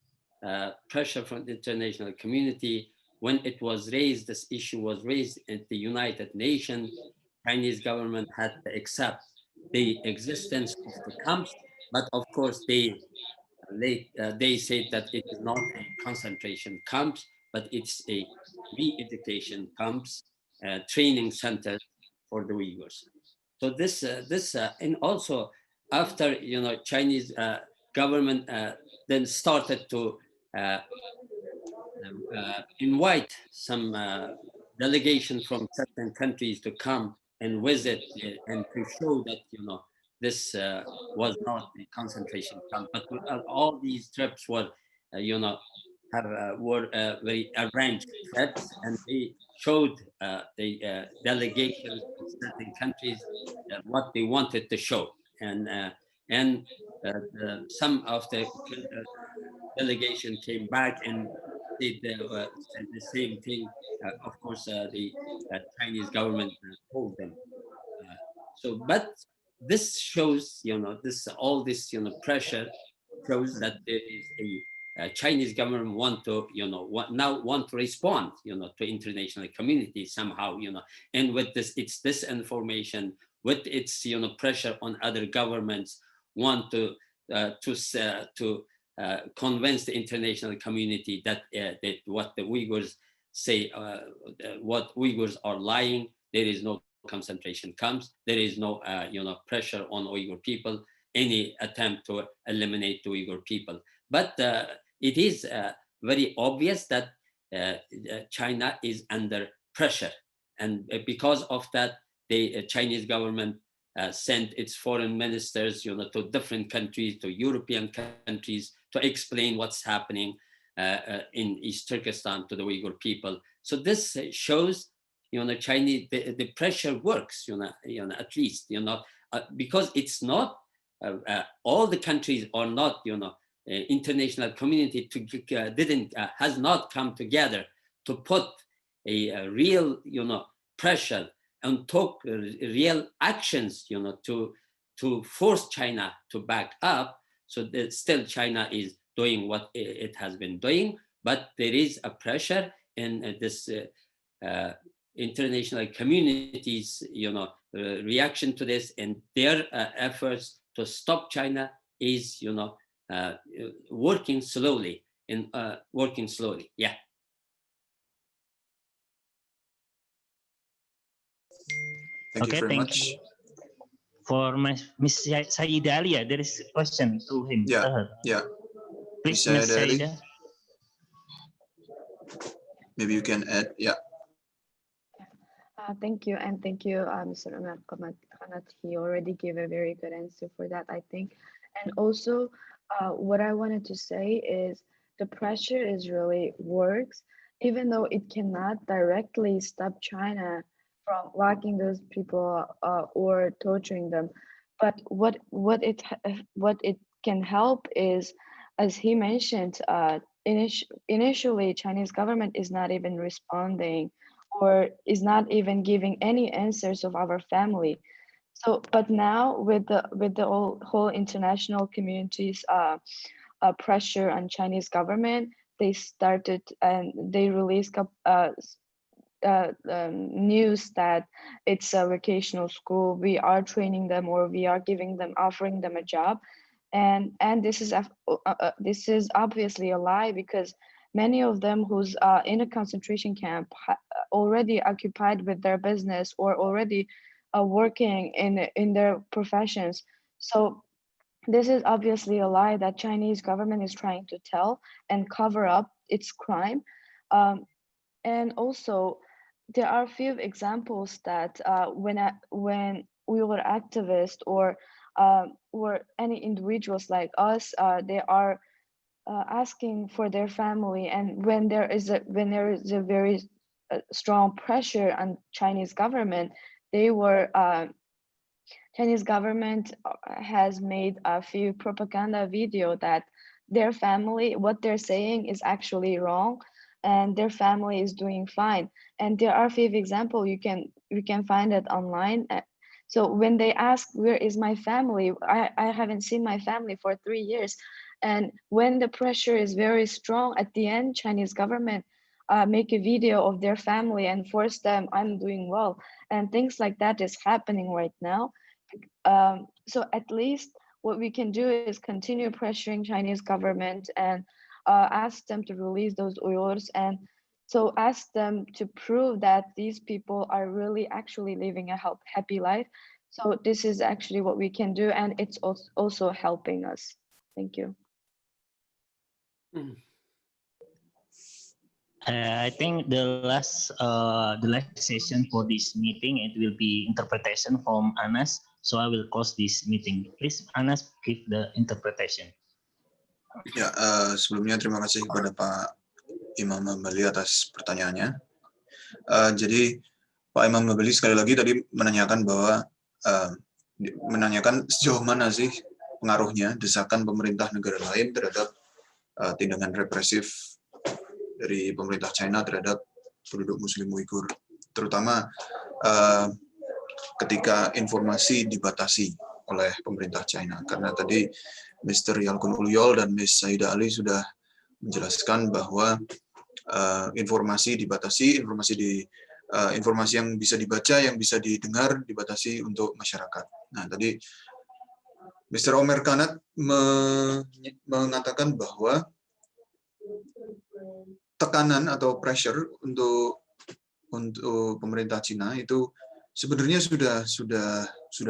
pressure from the international community. When it was raised, this issue was raised at the United Nations, Chinese government had to accept the existence of the camps, but of course they said that it is not a concentration camps, but it's a re-education camps, training centers for the Uyghurs. So and also after Chinese government then started to invite some delegation from certain countries to come and visit, and to show that this was not a concentration camp, but all these trips were were very arranged trips, and they showed the delegations of certain countries what they wanted to show, and some of the delegation came back and said the same thing. Of course, the Chinese government told them. But this shows, all this, pressure shows that there is a Chinese government want to, now want to respond, to international community somehow, and with it's this information, with its, pressure on other governments, want to convince the international community that that what the Uyghurs say, what Uyghurs are lying. There is no concentration camps. There is no pressure on Uyghur people. Any attempt to eliminate the Uyghur people. But it is very obvious that China is under pressure, and because of that, the Chinese government sent its foreign ministers, to different countries, to European countries, to explain what's happening in East Turkestan to the Uyghur people. So this shows, Chinese the pressure works, at least, because it's not all the countries are not, international community has not come together to put a real, pressure and took real actions, to force China to back up. So that still China is doing what it has been doing, but there is a pressure in this international communities, reaction to this, and their efforts to stop China is, working slowly. Yeah. Thank you Okay, very thank much. you. For Miss Saida Alia, there is a question to him. Yeah, To her. yeah. Please, Miss Miss Saida Ali. Saida. Maybe you can add. Yeah. Thank you, and thank you, Mr. Umar Khanat. He already gave a very good answer for that, I think. And also, what I wanted to say is the pressure is really works, even though it cannot directly stop China from locking those people or torturing them. But what it can help is, as he mentioned, initially Chinese government is not even responding or is not even giving any answers of our family. So, but now with the whole international community's pressure on Chinese government, they started and they released news that it's a vocational school. We are training them, or we are offering them a job, and this is obviously a lie, because many of them who's in a concentration camp already occupied with their business or already working in their professions. So this is obviously a lie that Chinese government is trying to tell and cover up its crime. And also, there are few examples that when Uyghur activists or any individuals like us, they are asking for their family, and when there is a very strong pressure on Chinese government, Chinese government has made a few propaganda video that their family, what they're saying is actually wrong, and their family is doing fine. And there are few examples you can find it online. So when they ask, where is my family? I haven't seen my family for 3 years. And when the pressure is very strong, at the end, Chinese government make a video of their family and force them, I'm doing well. And things like that is happening right now. So at least what we can do is continue pressuring Chinese government and ask them to release those Uyghurs, and so ask them to prove that these people are really actually living a happy life. So this is actually what we can do, and it's also helping us. Thank you. I think the last session for this meeting, it will be interpretation from Anas. So I will close this meeting. Please, Anas, give the interpretation. Ya, sebelumnya terima kasih kepada Pak Imam Mabali atas pertanyaannya. Jadi Pak Imam Mabali sekali lagi tadi menanyakan bahwa menanyakan sejauh mana sih pengaruhnya desakan pemerintah negara lain terhadap tindakan represif dari pemerintah China terhadap penduduk Muslim Uighur, terutama ketika informasi dibatasi oleh pemerintah China. Karena tadi Mr. Yalkun Ulyol dan Miss Saida Ali sudah menjelaskan bahwa informasi dibatasi, informasi yang bisa dibaca, yang bisa didengar dibatasi untuk masyarakat. Nah, tadi Mr. Omer Khanat mengatakan bahwa tekanan atau pressure untuk pemerintah Cina itu sebenarnya sudah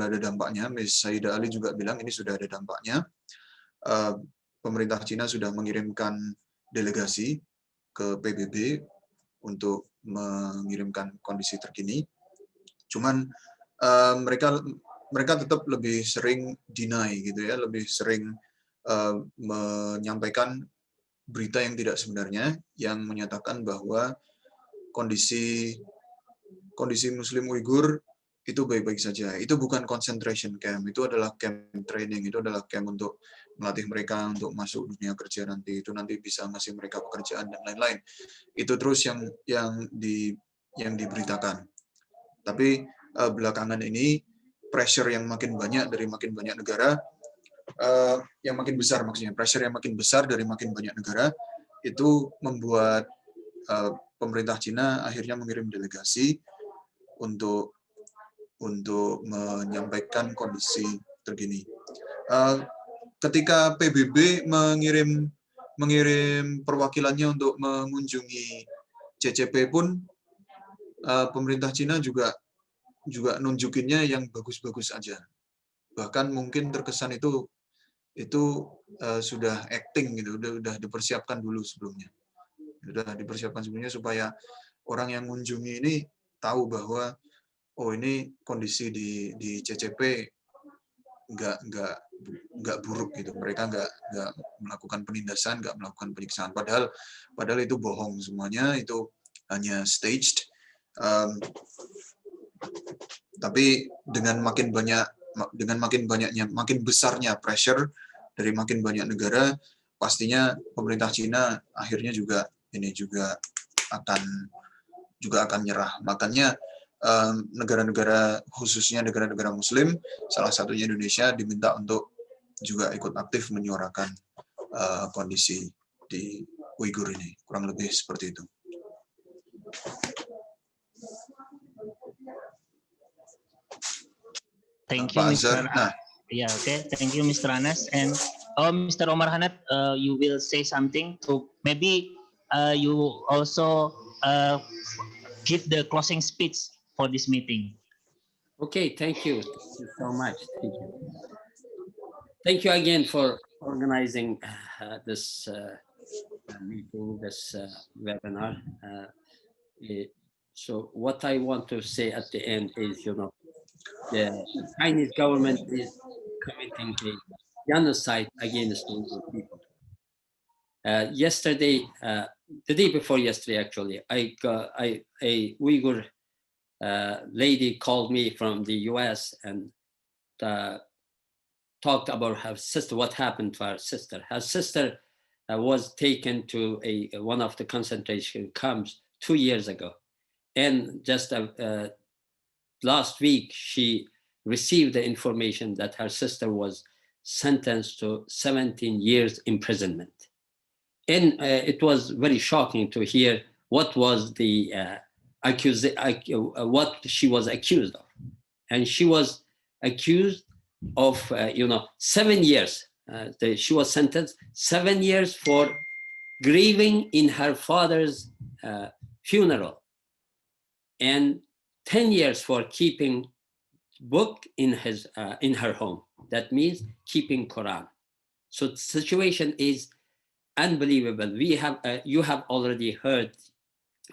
ada dampaknya. Miss Saida Ali juga bilang ini sudah ada dampaknya. Pemerintah Cina sudah mengirimkan delegasi ke PBB untuk mengirimkan kondisi terkini. Cuman mereka tetap lebih sering deny gitu ya, lebih sering menyampaikan berita yang tidak sebenarnya, yang menyatakan bahwa kondisi Muslim Uighur itu baik-baik saja. Itu bukan concentration camp, itu adalah camp training, itu adalah camp untuk melatih mereka untuk masuk dunia kerja nanti. Itu nanti bisa ngasih mereka pekerjaan dan lain-lain. Itu terus yang diberitakan. Tapi belakangan ini pressure yang makin banyak dari makin banyak negara, yang makin besar maksudnya, pressure yang makin besar dari makin banyak negara, itu membuat pemerintah Cina akhirnya mengirim delegasi untuk menyampaikan kondisi terkini. Ketika PBB mengirim perwakilannya untuk mengunjungi CCP pun, pemerintah Cina juga juga nunjukinnya yang bagus-bagus aja. Bahkan mungkin terkesan itu sudah acting gitu, udah dipersiapkan dulu sebelumnya. Sudah dipersiapkan sebelumnya supaya orang yang mengunjungi ini tahu bahwa oh ini kondisi di CCP nggak buruk gitu. Mereka nggak melakukan penindasan, nggak melakukan penyiksaan. Padahal itu bohong semuanya, itu hanya staged. Tapi dengan makin besarnya pressure dari makin banyak negara, pastinya pemerintah Cina akhirnya juga akan nyerah. Makanya negara-negara, khususnya negara-negara Muslim, salah satunya Indonesia, diminta untuk juga ikut aktif menyuarakan kondisi di Uighur ini. Kurang lebih seperti itu. Thank you, Mr. Yeah, okay. Thank you, Mr. Anas. And Mr. Omar Hanat, you will say something. So maybe you also give the closing speech for this meeting. Okay, thank you. Thank you so much. Thank you. Thank you again for organizing this meeting, this webinar. So what I want to say at the end is, the Chinese government is committing a genocide against Uyghur people. Yesterday, the day before yesterday, actually, a Uyghur lady called me from the US and talked about her sister, what happened to her sister. Her sister was taken to one of the concentration camps 2 years ago. And just last week, she received the information that her sister was sentenced to 17 years imprisonment. And it was very shocking to hear what was the what she was accused of. And she was accused of 7 years. She was sentenced 7 years for grieving in her father's funeral, and 10 years for keeping book in her home. That means keeping Quran. So the situation is unbelievable. You have already heard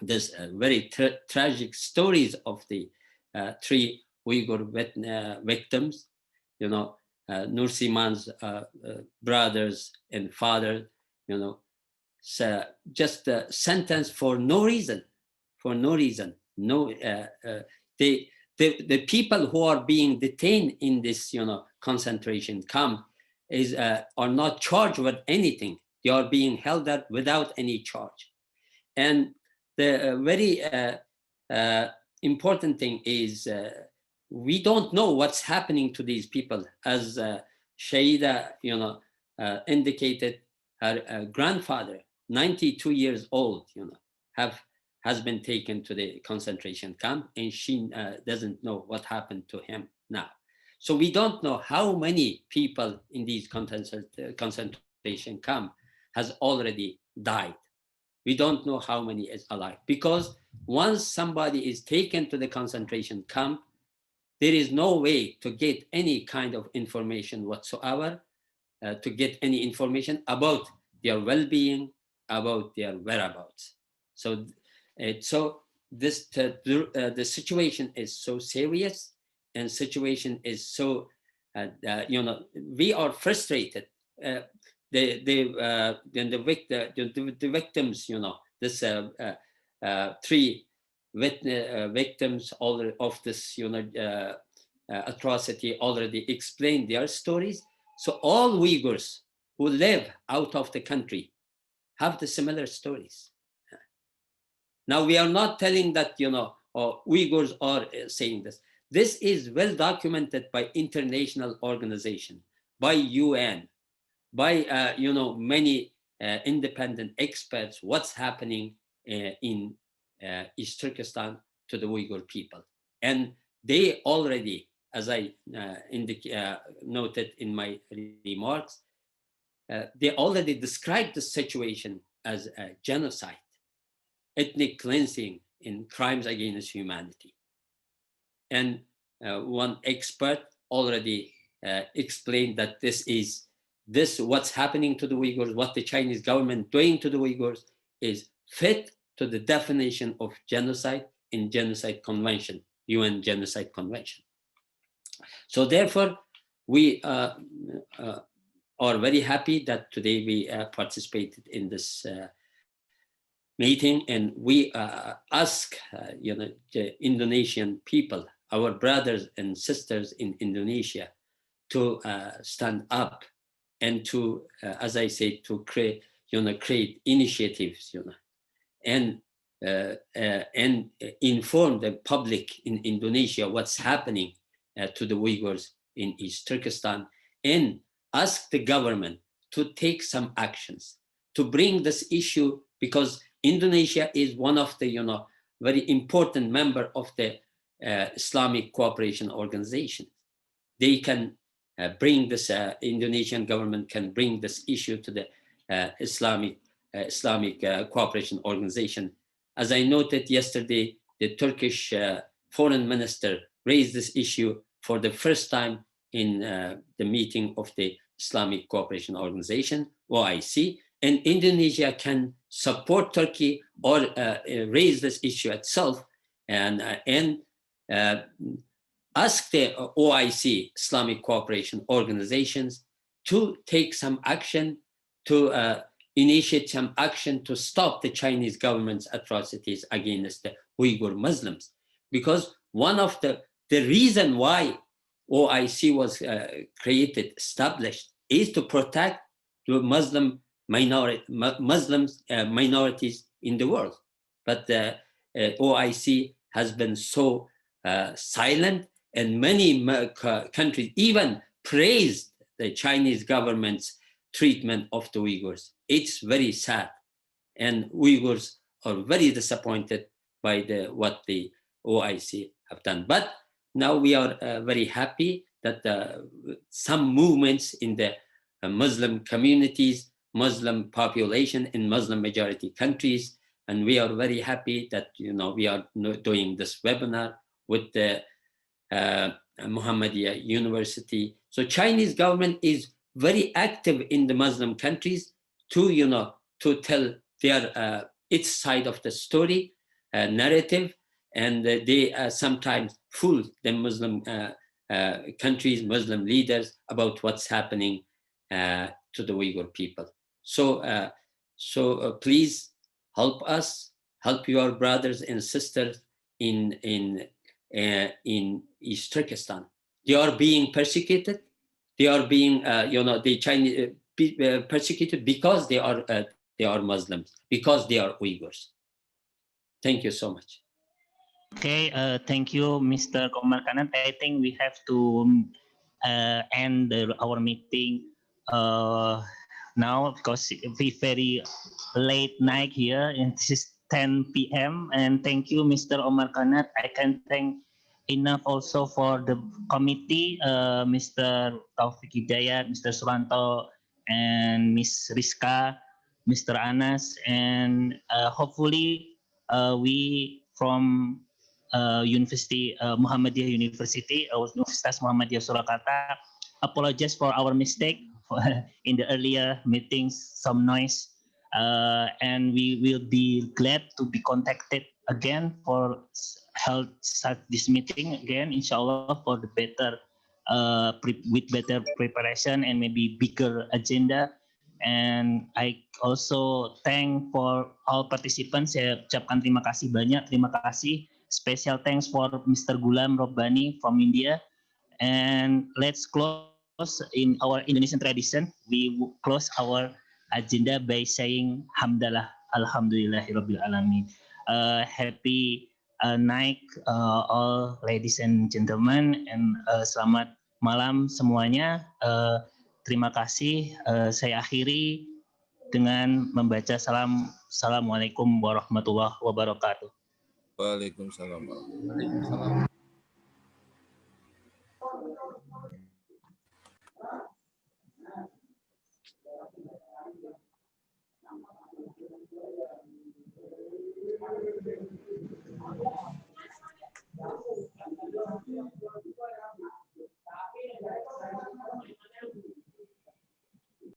this very tragic stories of the 3 Uyghur victims. Nursiman's brothers and father. So just sentenced for no reason. For no reason. No, the people who are being detained in this, concentration camp are not charged with anything. They are being held up without any charge. And the very important thing is we don't know what's happening to these people. As Shaida, indicated, her grandfather, 92 years old, has been taken to the concentration camp, and she doesn't know what happened to him now. So we don't know how many people in these concentration camp has already died. We don't know how many is alive, because once somebody is taken to the concentration camp, there is no way to get any kind of information whatsoever, to get any information about their well-being, about their whereabouts. So this the situation is so serious, and situation is so we are frustrated. The victims, this 3 victims of this atrocity already explained their stories. So all Uyghurs who live out of the country have the similar stories. Now, we are not telling that, Uyghurs are saying this. This is well documented by international organizations, by UN, by, many independent experts, what's happening in East Turkestan to the Uyghur people. And they already, as I noted in my remarks, they already described the situation as a genocide, ethnic cleansing, and crimes against humanity. And one expert already explained that what's happening to the Uyghurs, what the Chinese government doing to the Uyghurs is fit to the definition of genocide in Genocide Convention, UN Genocide Convention. So therefore, we are very happy that today we participated in this meeting, and we ask the Indonesian people, our brothers and sisters in Indonesia, to stand up and to, as I say, to create initiatives, and inform the public in Indonesia what's happening to the Uyghurs in East Turkestan, and ask the government to take some actions to bring this issue, because Indonesia is one of the very important member of the Islamic Cooperation Organization. They can bring this, Indonesian government can bring this issue to the Islamic Cooperation Organization. As I noted yesterday, the Turkish foreign minister raised this issue for the first time in the meeting of the Islamic Cooperation Organization, OIC, and Indonesia can support Turkey or raise this issue itself, and ask the OIC, Islamic Cooperation Organizations, to take some action, to initiate some action to stop the Chinese government's atrocities against the Uyghur Muslims. Because one of the reason why OIC was created, established, is to protect the Muslims minorities in the world. But the OIC has been so silent, and many countries even praised the Chinese government's treatment of the Uyghurs. It's very sad, and Uyghurs are very disappointed by what the OIC have done. But now we are very happy that some movements in the Muslim communities, Muslim population in Muslim majority countries, and we are very happy that we are doing this webinar with the Muhammadiyah University. So Chinese government is very active in the Muslim countries to to tell their its side of the story, narrative, and they sometimes fool the Muslim countries, Muslim leaders about what's happening to the Uyghur people. So please help us, help your brothers and sisters in East Turkestan. They are being persecuted. They are being, the Chinese persecuted because they are Muslims, because they are Uyghurs. Thank you so much. Okay, thank you, Mr. Komar Kanan. I think we have to end our meeting now, because it's very late night here, and this is 10 p.m. And thank you, Mr. Omar Kanat. I can thank enough also for the committee, Mr. Taufik Hidayat, Mr. Suranto, and Ms. Rizka, Mr. Anas, and hopefully we from University Muhammadiyah University, Universitas Muhammadiyah Surakarta, apologize for our mistake in the earlier meetings, some noise, and we will be glad to be contacted again for held such this meeting again, inshallah, for the better with better preparation and maybe bigger agenda. And I also thank for all participants. Saya ucapkan terima kasih banyak, terima kasih. Special thanks for Mr. Gulam Robbani from India. And let's close in our Indonesian tradition. We close our agenda by saying Hamdalah, Alhamdulillahirabbil alamin. Happy night, all ladies and gentlemen, and selamat malam semuanya. Terima kasih. Saya akhiri dengan membaca salam. Assalamualaikum warahmatullahi wabarakatuh. Waalaikumsalam. Waalaikumsalam.